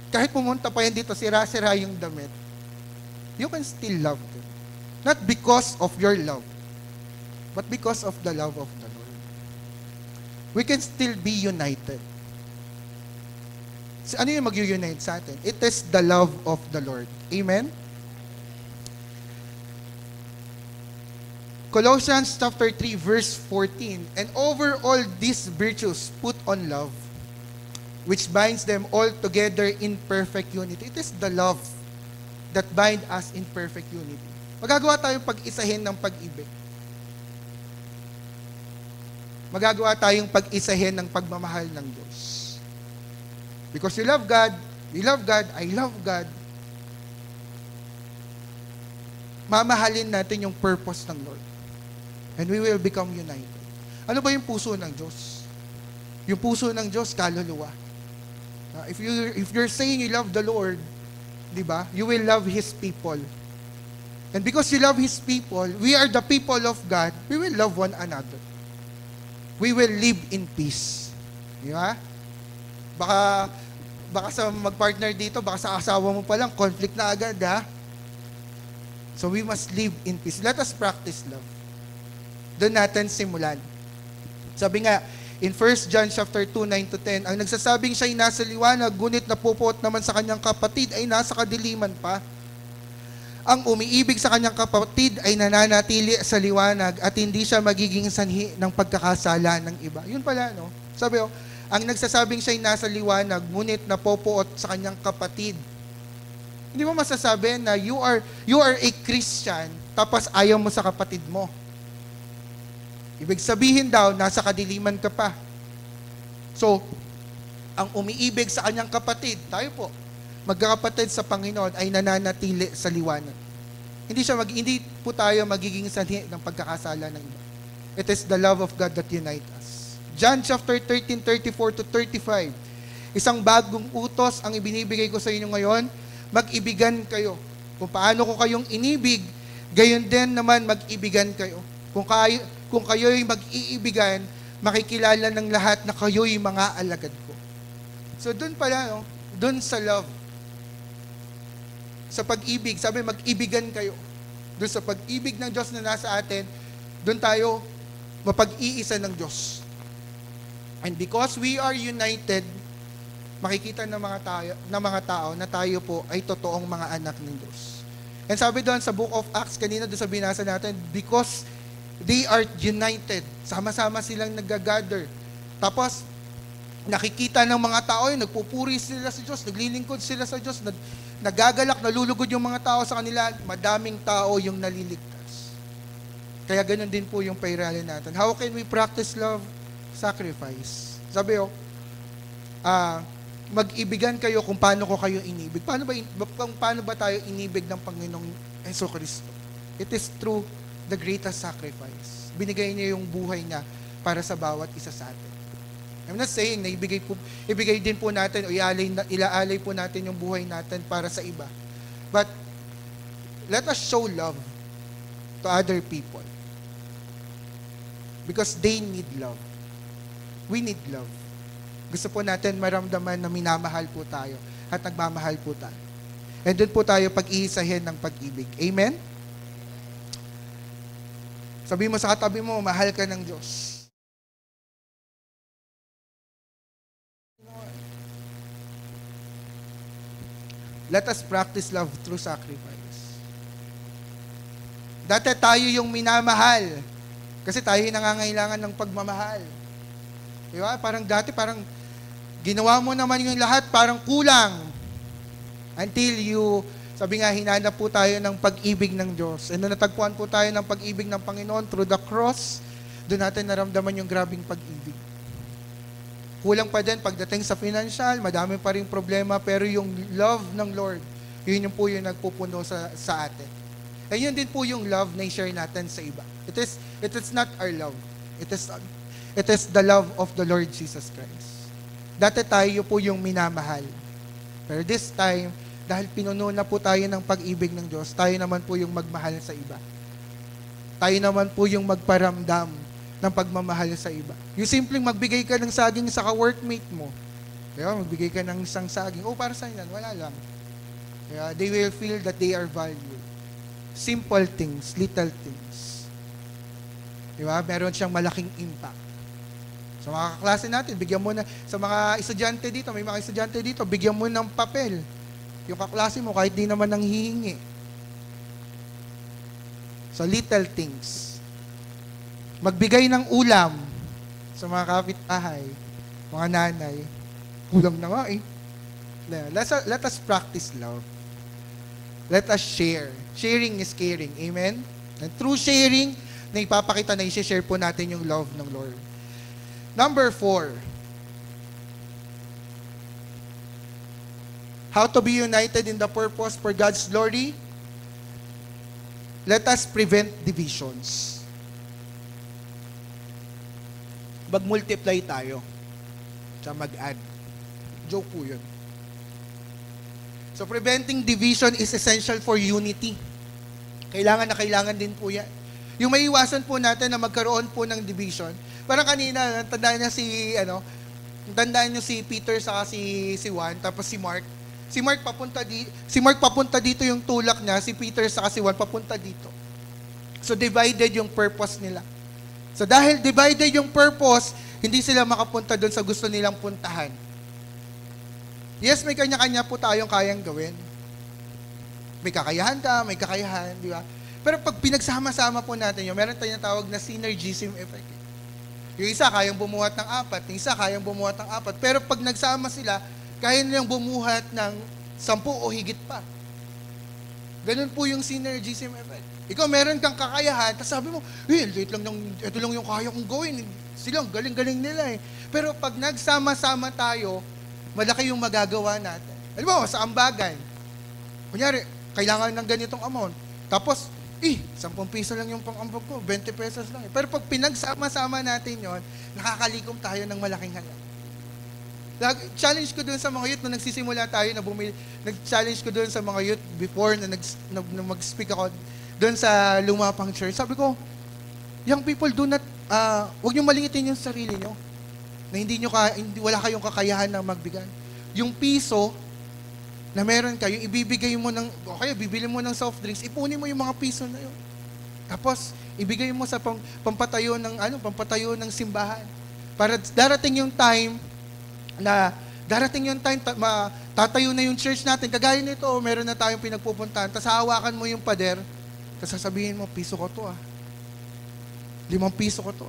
Speaker 2: kahit pumunta pa yan dito, sira-sira yung damit, you can still love them. Not because of your love, but because of the love of the Lord. We can still be united. So, ano yung mag-unite sa atin? It is the love of the Lord. Amen? Colossians chapter 3, verse 14, and over all these virtues, put on love, which binds them all together in perfect unity. It is the love that binds us in perfect unity. Magagawa tayong pag-isahin ng pag-ibig. Magagawa tayong pag-isahin ng pagmamahal ng Diyos. Because you love God, I love God. Mamahalin natin yung purpose ng Lord. And we will become united. Ano ba yung puso ng Diyos? Yung puso ng Diyos, kaluluwa. If you're saying you love the Lord, di ba? You will love His people. And because you love His people, we are the people of God, we will love one another. We will live in peace. Di ba? Baka sa mag-partner dito, baka sa asawa mo pa lang, conflict na agad, ha? So we must live in peace. Let us practice love. Doon natin simulan. Sabi nga, in 1 John chapter 2, 9-10, ang nagsasabing siya'y nasa liwanag, ngunit napupuot naman sa kanyang kapatid ay nasa kadiliman pa. Ang umiibig sa kanyang kapatid ay nananatili sa liwanag at hindi siya magiging sanhi ng pagkakasala ng iba. Yun pala, no? Sabi ang nagsasabing siya'y nasa liwanag, ngunit napopoot sa kanyang kapatid. Hindi mo masasabi na you are a Christian, tapos ayaw mo sa kapatid mo. Ibig sabihin daw, nasa kadiliman ka pa. So, ang umiibig sa kanyang kapatid, tayo po, magkakapatid sa Panginoon ay nananatili sa liwanag. Hindi po tayo magiging sanhi ng pagkakasala ng iba. It is the love of God that unites us. John chapter 13, 34 to 35. Isang bagong utos ang ibinibigay ko sa inyo ngayon, mag-ibigan kayo. Kung paano ko kayong inibig, gayon din naman mag-ibigan kayo. Kung kayo'y mag-iibigan, makikilala ng lahat na kayo'y mga alagad ko. So doon pala, no? Doon sa love. Sa pag-ibig, sabi mag-ibigan kayo. Doon sa pag-ibig ng Diyos na nasa atin, doon tayo mapag-iisa ng Diyos. And because we are united, makikita ng mga tao na tayo po ay totoong mga anak ng Diyos. And sabi doon sa Book of Acts, kanina doon sa binasa natin, because they are united, sama-sama silang nag-gather. Tapos, nakikita ng mga tao yun, nagpupuri sila sa Diyos, naglilingkod sila sa Diyos, nagagalak, nalulugod yung mga tao sa kanila, madaming tao yung naliligtas. Kaya ganun din po yung pairalin natin. How can we practice love? Sacrifice. Sabi mag-ibigan kayo kung paano ko kayo inibig. Paano ba tayo inibig ng Panginoong Jesucristo? It is through the greatest sacrifice. Binigay niya yung buhay niya para sa bawat isa sa atin. I'm not saying na ibigay din po natin o ilaalay po natin yung buhay natin para sa iba. But let us show love to other people. Because they need love. We need love. Gusto po natin maramdaman na minamahal po tayo at nagmamahal po tayo. And doon po tayo pag-iisahin ng pag-ibig. Amen? Sabi mo sa katabi mo, mahal ka ng Diyos. Let us practice love through sacrifice. Dati tayo yung minamahal kasi tayo yung nangangailangan ng pagmamahal. Diba? Parang ginawa mo naman yung lahat, parang kulang. Until sabi nga, hinanap po tayo ng pag-ibig ng Diyos. And natagpuan po tayo ng pag-ibig ng Panginoon through the cross, doon natin naramdaman yung grabing pag-ibig. Kulang pa din pagdating sa financial, madami pa rin problema, pero yung love ng Lord, yun yung po yung nagpupuno sa atin. And yun din po yung love na i-share natin sa iba. It is not our love. It is the love of the Lord Jesus Christ. Dati tayo po yung minamahal. Pero this time, dahil pinuno na po tayo ng pag-ibig ng Diyos, tayo naman po yung magmahal sa iba. Tayo naman po yung magparamdam ng pagmamahal sa iba. Yung simpleng magbigay ka ng saging sa ka-workmate mo. Kaya magbigay ka ng isang saging. Para saan yan? Wala lang. Kaya they will feel that they are valued. Simple things, little things. Diba? Meron siyang malaking impact. Sa mga kaklase natin, bigyan mo na, sa mga estudyante dito, may mga estudyante dito, bigyan mo ng papel. Yung kaklase mo, kahit di naman nang hihingi. So, little things. Magbigay ng ulam sa mga kapitbahay, mga nanay. Ulam na nga eh. Let us practice love. Let us share. Sharing is caring. Amen? And through sharing, na ipapakita na i-share po natin yung love ng Lord. Number 4. How to be united in the purpose for God's glory? Let us prevent divisions. Mag-multiply tayo. Tsaka mag-add. Joke po yun. So preventing division is essential for unity. Kailangan din po yan. Yung maiwasan po natin na magkaroon po ng division. Parang kanina, tandaan niyo si Peter saka si Juan, tapos si Mark. Si Mark papunta dito yung tulak niya, si Peter saka si Juan papunta dito. So divided yung purpose nila. So dahil divided yung purpose, hindi sila makapunta doon sa gusto nilang puntahan. Yes, may kanya-kanya po tayong kayang gawin. May kakayahan ka, may kakayahan, di ba? Pero pag pinagsama-sama po natin yun, meron tayong tawag na synergism effect. Yung isa, kayang bumuhat ng 4. Yung isa, kayang bumuhat ng 4. Pero pag nagsama sila, kaya nilang bumuhat ng 10 o higit pa. Ganun po yung synergism effect. Ikaw, meron kang kakayahan, tapos sabi mo, ito lang yung kaya kong gawin. Silang, galing-galing nila eh. Pero pag nagsama-sama tayo, malaki yung magagawa natin. Alam mo, sa ambagan, kunyari, kailangan ng ganitong amount. Tapos, 10 piso lang yung pang-ambag ko, 20 pesos lang. Pero pag pinagsama-sama natin yon, nakakalikom tayo ng malaking halaga. Challenge ko doon sa mga youth nung nagsisimula tayo na bumili. Nag-challenge ko doon sa mga youth before na mag-speak ako doon sa lumapang church. Sabi ko, young people, huwag niyo maliitin yung sarili niyo. Na wala kayong kakayahan na magbigay. Yung piso na meron kayo, ibibigay mo bibili mo ng soft drinks, ipunin mo yung mga piso na yun. Tapos, ibigay mo sa pampatayo ng simbahan. Para darating yung time, tatayo na yung church natin. Kagaya nito, meron na tayong pinagpupuntahan, tapos hawakan mo yung pader, tapos sasabihin mo, piso ko to 5 piso ko to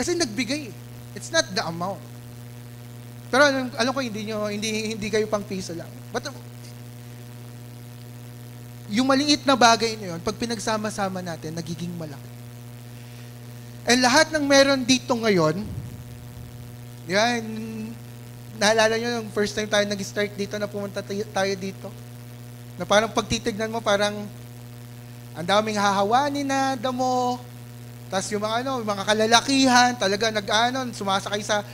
Speaker 2: Kasi nagbigay. It's not the amount. Pero alam ko, hindi kayo pang piso lang. But, yung maliit na bagay na yun, pag pinagsama-sama natin, nagiging malaki. And lahat ng meron dito ngayon, yan, naalala nyo yung first time tayo nag-start dito, na pumunta tayo dito, na parang pagtitignan mo, parang ang daming hahawanin na damo, tapos yung mga kalalakihan, talaga sumasakay sa,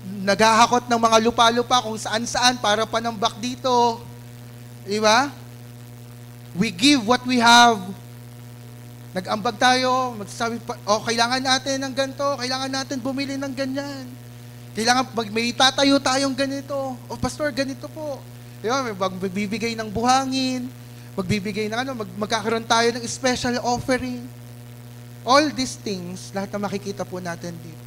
Speaker 2: naghahakot ng mga lupa-lupa kung saan-saan para panambak dito. Di ba? We give what we have. Nag-ambag tayo, magsasabi pa, kailangan natin ng ganito, kailangan natin bumili ng ganyan. Kailangan, may tatayo tayong ganito. Pastor, ganito po. Di ba? Magbibigay ng buhangin, magkakaroon tayo ng special offering. All these things, lahat na makikita po natin dito.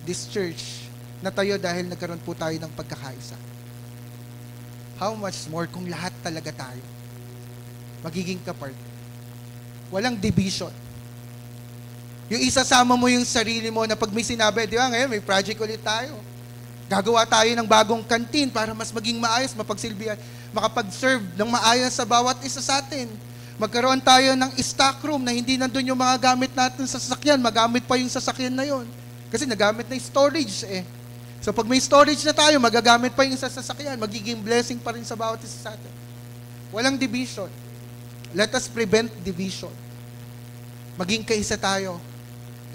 Speaker 2: This church, natayo dahil nagkaroon po tayo ng pagkakaisa. How much more kung lahat talaga tayo magiging kapart? Walang division. Yung isasama mo yung sarili mo na pag may sinabi, di ba ngayon may project ulit tayo. Gagawa tayo ng bagong kantin para mas maging maayos, mapagsilbihan, makapag-serve ng maayos sa bawat isa sa atin. Magkaroon tayo ng stock room na hindi nandun yung mga gamit natin sa sasakyan, magamit pa yung sasakyan na yon. Kasi nagamit na yung storage eh. So pag may storage na tayo, magagamit pa yung sa sasakyan, magiging blessing pa rin sa bawat isa sa atin. Walang division. Let us prevent division. Maging kaisa tayo.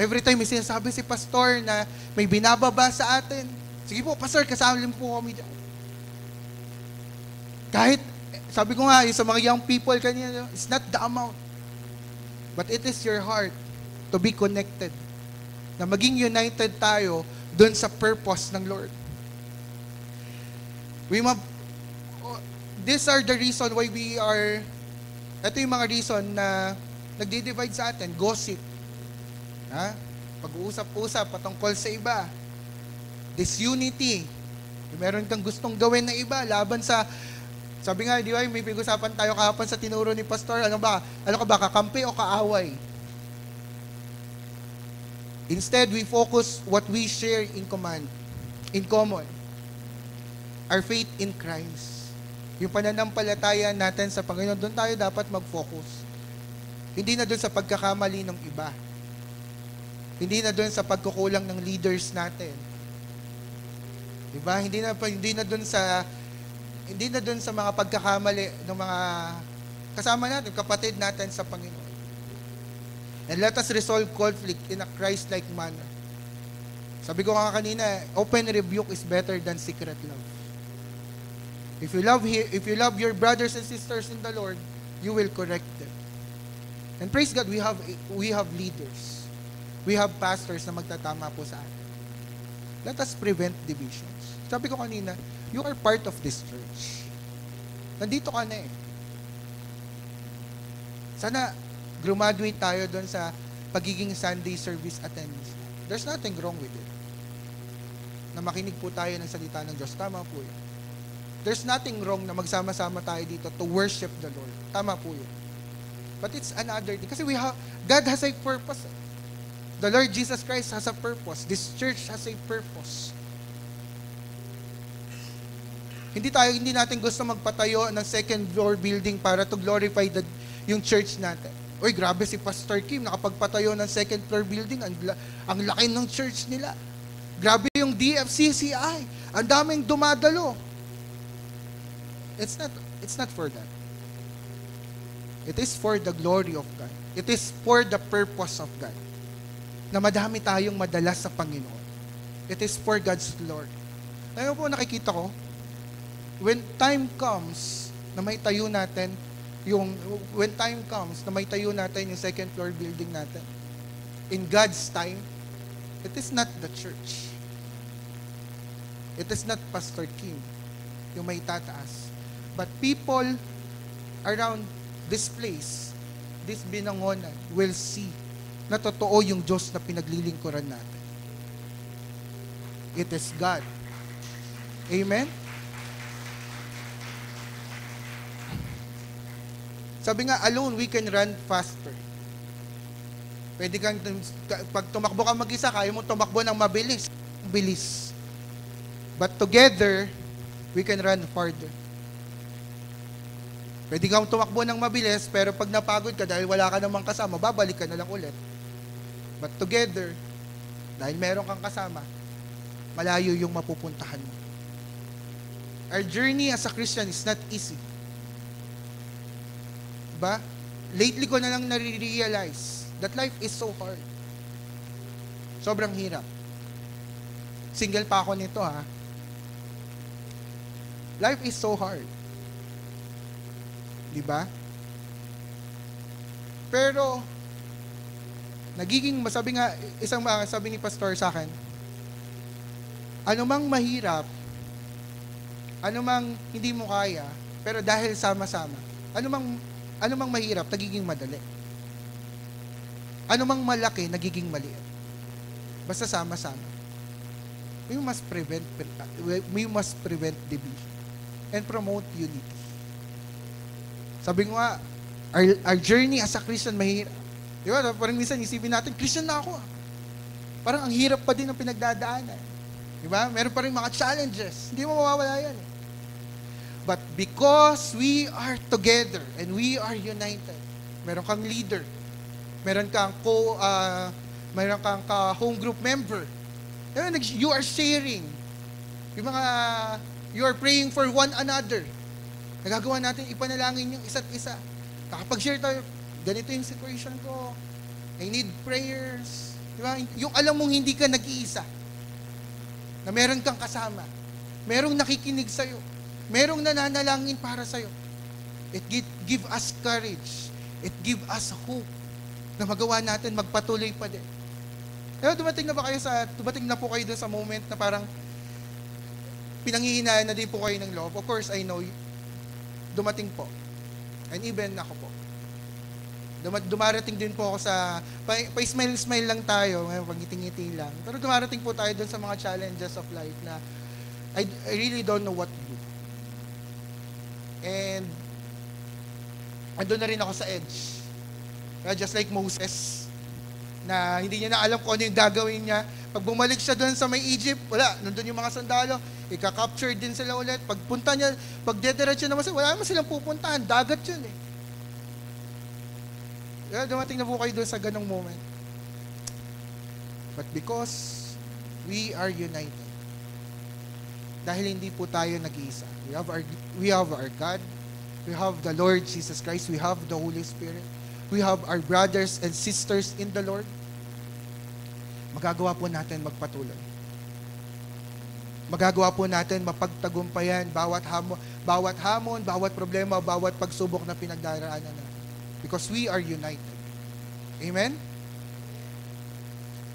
Speaker 2: Every time may sinasabi si pastor na may binababa sa atin, sige po, pastor, kasama po kami dyan. Kahit, sabi ko nga, yung sa mga young people kanina, it's not the amount. But it is your heart to be connected. Na maging united tayo dun sa purpose ng Lord. These are the reason why ito yung mga reason na nagdi-divide sa atin. Gossip. Pag-uusap-usap patungkol sa iba. Disunity. Meron kang gustong gawin na iba laban sa, sabi nga, di ba, may pag-usapan tayo kahapon sa tinuro ni Pastor, ano ka ba, kakampi o kaaway? Instead, we focus what we share in common. Our faith in Christ. Yung pananampalataya natin sa Panginoon, doon tayo dapat mag-focus. Hindi na doon sa pagkakamali ng iba. Hindi na doon sa pagkukulang ng leaders natin. Diba? Hindi na doon sa mga pagkakamali ng mga kasama natin, kapatid natin sa Panginoon. And let us resolve conflict in a Christ-like manner. Sabi ko nga kanina, open rebuke is better than secret love. If you love your brothers and sisters in the Lord, you will correct them. And praise God, we have leaders. We have pastors na magtatama po sa atin. Let us prevent divisions. Sabi ko kanina, you are part of this church. Nandito ka na eh. Sana graduate tayo doon sa pagiging Sunday service attendees. There's nothing wrong with it. Na makinig po tayo ng salita ng Diyos. Tama po yun. There's nothing wrong na magsama-sama tayo dito to worship the Lord. Tama po yun. But it's another thing. Kasi God has a purpose. The Lord Jesus Christ has a purpose. This church has a purpose. Hindi natin gusto magpatayo ng second floor building para to glorify yung church natin. Uy, grabe si Pastor Kim, nakapagpatayo ng second floor building, ang laki ng church nila. Grabe yung DFCCI, ang daming dumadalo. It's not for that. It is for the glory of God. It is for the purpose of God. Na madami tayong madala sa Panginoon. It is for God's glory. Alam po, nakikita ko, when time comes na may tayo natin yung second floor building natin, in God's time, it is not the church. It is not Pastor Kim yung may tataas. But people around this place, this Binangonan, will see na totoo yung Diyos na pinaglilingkuran natin. It is God. Amen? Sabi nga, alone we can run faster. Pwede kang, pag tumakbo ka mag-isa, kaya mo tumakbo ng mabilis. Bilis. But together, we can run farther. Pwede kang tumakbo ng mabilis, pero pag napagod ka dahil wala ka namang kasama, babalik ka na lang ulit. But together, dahil meron kang kasama, malayo yung mapupuntahan mo. Our journey as a Christian is not easy. Diba? Lately ko na lang nare-realize that life is so hard. Sobrang hirap. Single pa ako nito, ha? Life is so hard. Diba? Pero, sabi ni Pastor sa akin, anumang mahirap, anumang hindi mo kaya, pero dahil sama-sama, anumang mahirap, nagiging madali. Anumang malaki, nagiging maliit. Basta sama-sama. We must prevent division and promote unity. Sabi ko nga, our journey as a Christian mahirap. Di ba? Parang minsan isipin natin, Christian na ako. Parang ang hirap pa din ng pinagdadaanan. Di ba? Meron pa rin mga challenges. Hindi mo mawawala yan. But because we are together and we are united, meron kang leader, meron kang home group member, you are sharing, you are praying for one another. Nagagawa natin ipanalangin yung isa't isa. Nakapag-share tayo, ganito yung situation ko, I need prayers. Diba? Yung alam mong hindi ka nag-iisa, na meron kang kasama, merong nakikinig sa'yo, merong nananalangin para sa'yo. It give us courage. It give us hope na magawa natin, magpatuloy pa din. Pero dumating na po kayo dun sa moment na parang pinanghihinayaan na din po kayo ng loob. Of course, I know, dumating po. And even ako po. Dumarating din po ako sa, pa-smile-smile lang tayo, pag-ngiti-ngiti lang. Pero dumarating po tayo dun sa mga challenges of life na I really don't know what to do. And andun na rin ako sa edge. Just like Moses, na hindi niya na alam kung ano yung gagawin niya. Pag bumalik siya doon sa may Egypt, wala, nandun yung mga sandalo, ika-capture din sila ulit. Pagpunta niya, pag dediretso naman sila, wala naman silang pupuntahan, dagat yun eh. Kaya dumating na po kayo doon sa ganong moment. But because we are united, dahil hindi po tayo nag-iisa. We have our God. We have the Lord Jesus Christ. We have the Holy Spirit. We have our brothers and sisters in the Lord. Magagawa po natin magpatuloy. Magagawa po natin mapagtagumpayan bawat hamon, bawat problema, bawat pagsubok na pinagdaraanan natin. Because we are united. Amen?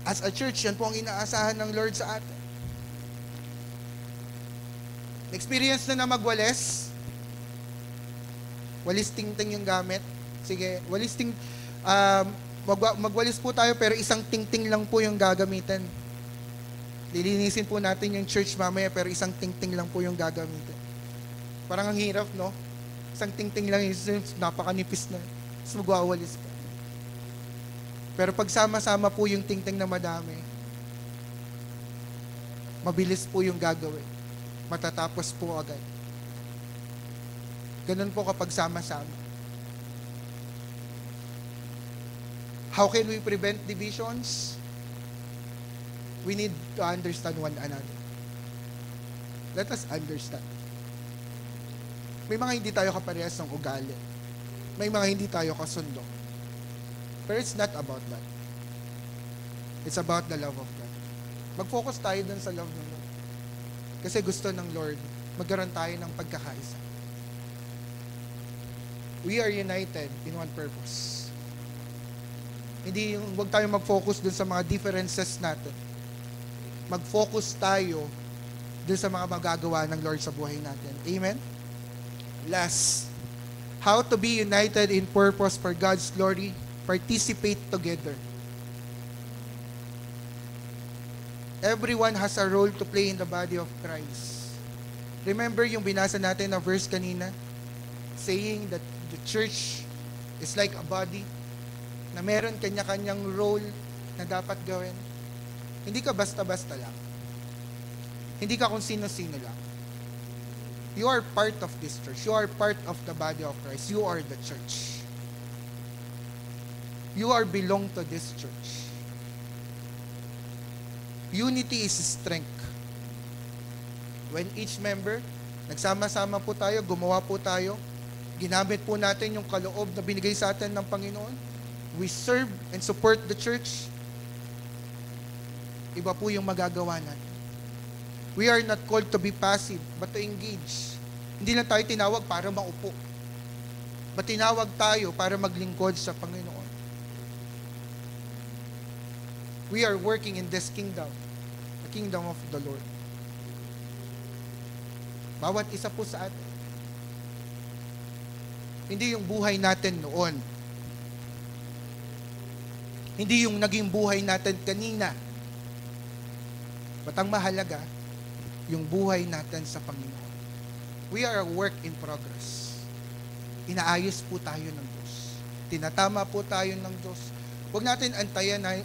Speaker 2: As a church, yan po ang inaasahan ng Lord sa atin. Experience na magwalis. Walis tingting yung gamit. Sige, magwalis po tayo pero isang tingting lang po yung gagamitin. Lilinisin po natin yung church mamaya pero isang tingting lang po yung gagamitin. Parang ang hirap, no? Isang tingting lang, napakanipis na. Tapos magwawalis ka. Pero pag sama-sama po yung tingting na madami, mabilis po yung gagawin. Matatapos po agad. Ganun po kapag sama-sama. How can we prevent divisions? We need to understand one another. Let us understand. May mga hindi tayo kaparehas ng ugali. May mga hindi tayo kasundo. But it's not about that. It's about the love of God. Mag-focus tayo dun sa love ng Lord. Kasi gusto ng Lord, magkaroon tayo ng pagkakaisa. We are united in one purpose. Hindi yung, huwag tayo mag-focus dun sa mga differences natin. Mag-focus tayo dun sa mga magagawa ng Lord sa buhay natin. Amen? Last, how to be united in purpose for God's glory, participate together. Everyone has a role to play in the body of Christ. Remember yung binasa natin na verse kanina? Saying that the church is like a body na meron kanya-kanyang role na dapat gawin. Hindi ka basta-basta lang. Hindi ka kung sino-sino lang. You are part of this church. You are part of the body of Christ. You are the church. You are belong to this church. Unity is strength. When each member, nagsama-sama po tayo, gumawa po tayo, ginamit po natin yung kaloob na binigay sa atin ng Panginoon, we serve and support the church, iba po yung magagawa natin. We are not called to be passive, but to engage. Hindi lang tayo tinawag para maupo. But tinawag tayo para maglingkod sa Panginoon. We are working in this kingdom, the kingdom of the Lord. Bawat isa po sa atin. Hindi yung buhay natin noon. Hindi yung naging buhay natin kanina. But ang mahalaga, yung buhay natin sa Panginoon. We are a work in progress. Inaayos po tayo ng Diyos. Tinatama po tayo ng Diyos. Huwag natin antayan na,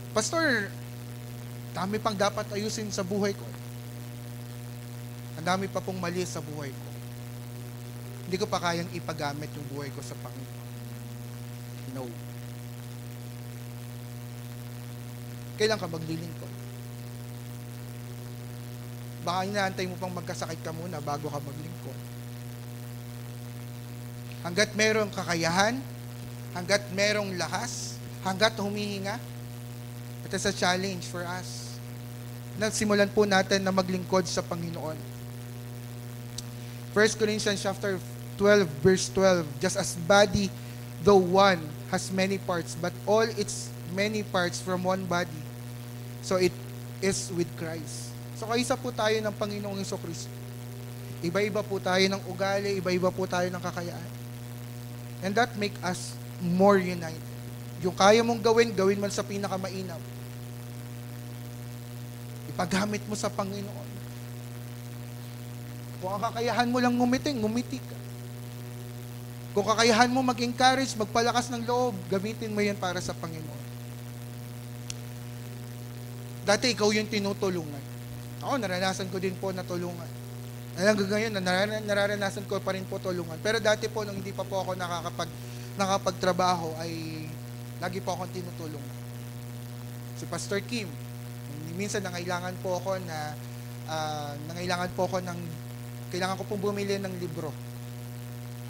Speaker 2: Pastor, dami pang dapat ayusin sa buhay ko. Ang dami pa pong mali sa buhay ko. Hindi ko pa kayang ipagamit yung buhay ko sa Panginoon. No. Kailan ka maglilingkod? Baka inaantay mo pang magkasakit ka muna bago ka maglingkod. Hanggat merong kakayahan, hanggat merong lakas, hanggat humihinga, it is a challenge for us. Nagsimulan po natin na maglingkod sa Panginoon. 1 Corinthians chapter 12, verse 12, just as body, though one, has many parts, but all its many parts from one body, so it is with Christ. So kaisa po tayo ng Panginoong Jesucristo. Iba-iba po tayo ng ugali, iba-iba po tayo ng kakayaan. And that make us more united. Yung kaya mong gawin, gawin mo sa pinakamainam. Ipagamit mo sa Panginoon. Kung ang kakayahan mo lang ngumiti, ngumiti ka. Kung kakayahan mo mag-encourage, magpalakas ng loob, gamitin mo yan para sa Panginoon. Dati ikaw yung tinutulungan. Ako, naranasan ko din po na tulungan. Hanggang ngayon, nararanasan ko pa rin po tulungan. Pero dati po, nung hindi pa po ako nakapagtrabaho, ay lagi po akong tinutulungan. Si Pastor Kim, minsan nangailangan po ako kailangan ko pong bumili ng libro.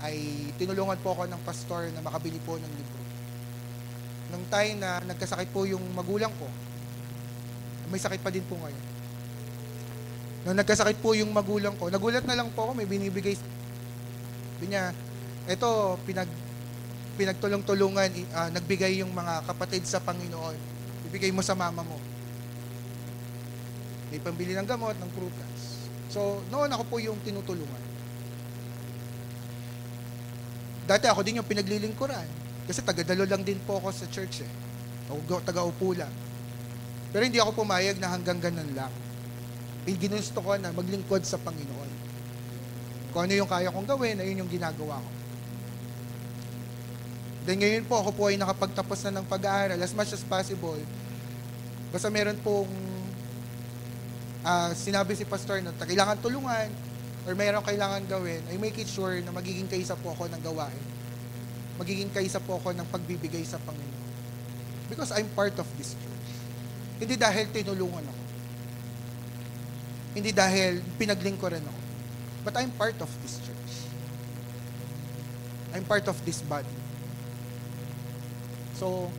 Speaker 2: Ay tinulungan po ako ng pastor na makabili po ng libro. Nung time na nagkasakit po yung magulang ko, may sakit pa din po ngayon. Nung nagkasakit po yung magulang ko, nagulat na lang po ako, may binibigay. Sabi niya, eto, pinagtulong-tulungan, nagbigay yung mga kapatid sa Panginoon. Ibigay mo sa mama mo. May pambili ng gamot, ng prutas. So, noon ako po yung tinutulungan. Dati ako din yung pinaglilingkuran. Kasi taga-dalo lang din po ako sa church eh. Taga-upo lang. Pero hindi ako pumayag na hanggang ganun lang. Ginusto ko na maglingkod sa Panginoon. Kung ano yung kaya kong gawin, ayun yung ginagawa ko. Then ngayon po, ako po ay nakapagtapos na ng pag-aaral as much as possible. Basta meron pong sinabi si pastor na kailangan tulungan or mayroong kailangan gawin, I make it sure na magiging kaisa po ako ng gawain. Magiging kaisa po ako ng pagbibigay sa Panginoon. Because I'm part of this church. Hindi dahil tinulungan ako. Hindi dahil pinaglingkuran ako. But I'm part of this church. I'm part of this body. So,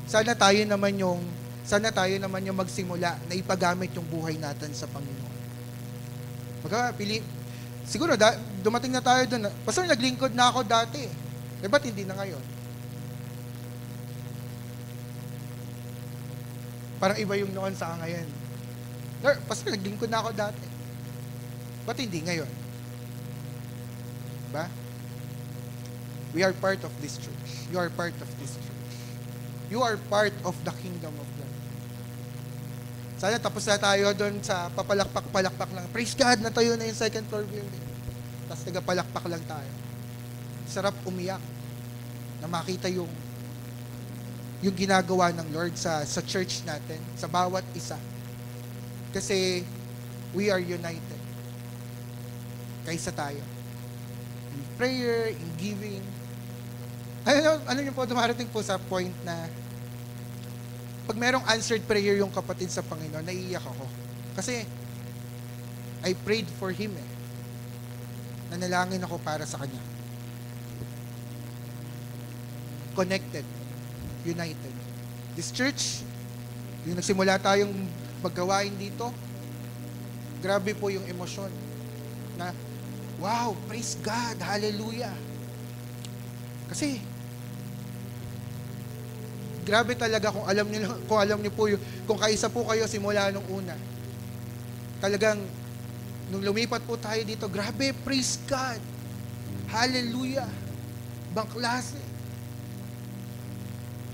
Speaker 2: sana tayo naman yung magsimula na ipagamit yung buhay natin sa Panginoon. Siguro, dumating na tayo doon. Pastor, naglingkod na ako dati. Ba't hindi na ngayon? Parang iba yung noon sa ngayon. Pastor, naglingkod na ako dati. Ba't hindi ngayon? Diba? We are part of this church. You are part of this church. You are part of the kingdom of God. Sana tapos na tayo doon sa papalakpak-palakpak lang. Praise God, natayo na yung second floor building. Tapos nagapalakpak lang tayo. Sarap umiyak na makita yung ginagawa ng Lord sa church natin, sa bawat isa. Kasi we are united. Kaysa tayo. In prayer, in giving. Ano yung po, dumarating po sa point na pag merong answered prayer yung kapatid sa Panginoon, naiiyak ako. Kasi I prayed for him Nanalangin ako para sa kanya. Connected. United. This church, yung nagsimula tayong maggawain dito, grabe po yung emosyon na, wow, praise God, hallelujah. Kasi, grabe talaga kung alam niyo po kung kaisa po kayo simula nung una. Talagang nung lumipat po tayo dito, grabe, praise God. Hallelujah. Ibang klase.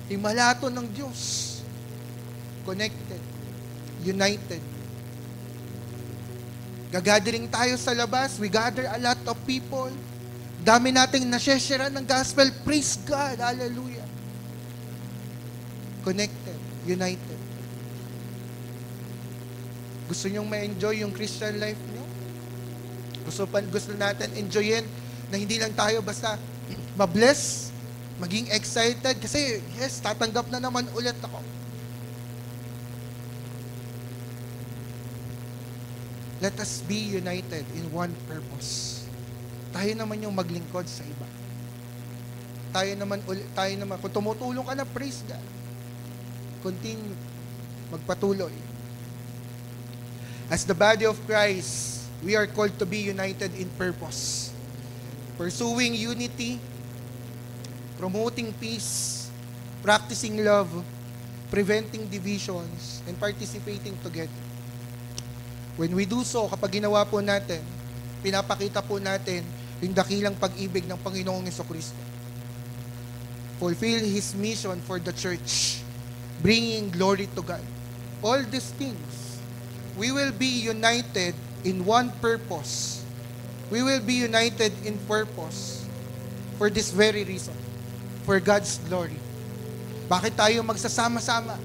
Speaker 2: Himalato ng Diyos. Connected. United. Gagathering tayo sa labas. We gather a lot of people. Dami nating nasheshare ng gospel. Praise God. Hallelujah. Connected, united. Gusto nyong ma-enjoy yung Christian life nyo? Gusto natin enjoyin na hindi lang tayo basta ma-bless, maging excited, kasi yes, tatanggap na naman ulit ako. Let us be united in one purpose. Tayo naman yung maglingkod sa iba. Tayo naman, kung tumutulong ka na, praise God. Continue, magpatuloy. As the body of Christ, we are called to be united in purpose. Pursuing unity, promoting peace, practicing love, preventing divisions, and participating together. When we do so, kapag ginawa po natin, pinapakita po natin yung dakilang pag-ibig ng Panginoong Jesucristo. Fulfill His mission for the church, bringing glory to God. All these things, we will be united in one purpose. We will be united in purpose for this very reason, for God's glory. Bakit tayo magsasama-sama?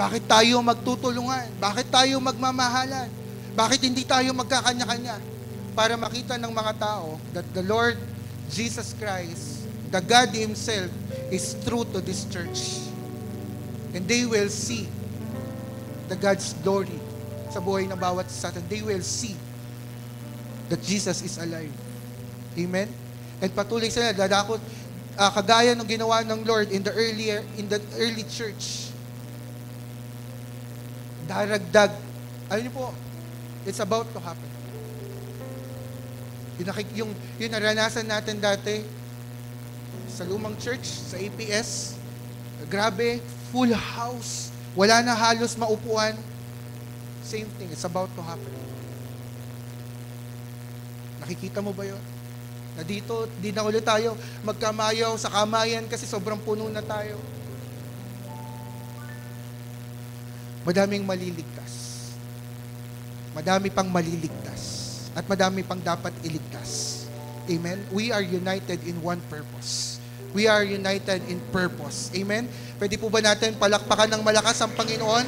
Speaker 2: Bakit tayo magtutulungan? Bakit tayo magmamahalan? Bakit hindi tayo magkakanya-kanya? Para makita ng mga tao that the Lord Jesus Christ, the God Himself, is true to this church. And they will see the God's glory sa buhay ng bawat isa. And they will see that Jesus is alive. Amen? And patuloy sila, dadakot, kagaya ng ginawa ng Lord in the early church. Daragdag. Alam niyo po, it's about to happen. Yung naranasan natin dati sa lumang church, sa APS, grabe, full house, wala na halos maupuan. Same thing, it's about to happen. Nakikita mo ba yun? Na dito, di na ulit tayo magkamayaw sa kamayan kasi sobrang puno na tayo. Madaming maliligtas. Madami pang maliligtas. At madami pang dapat iligtas. Amen? We are united in one purpose. We are united in purpose. Amen? Pwede po ba natin palakpakan ng malakas ang Panginoon?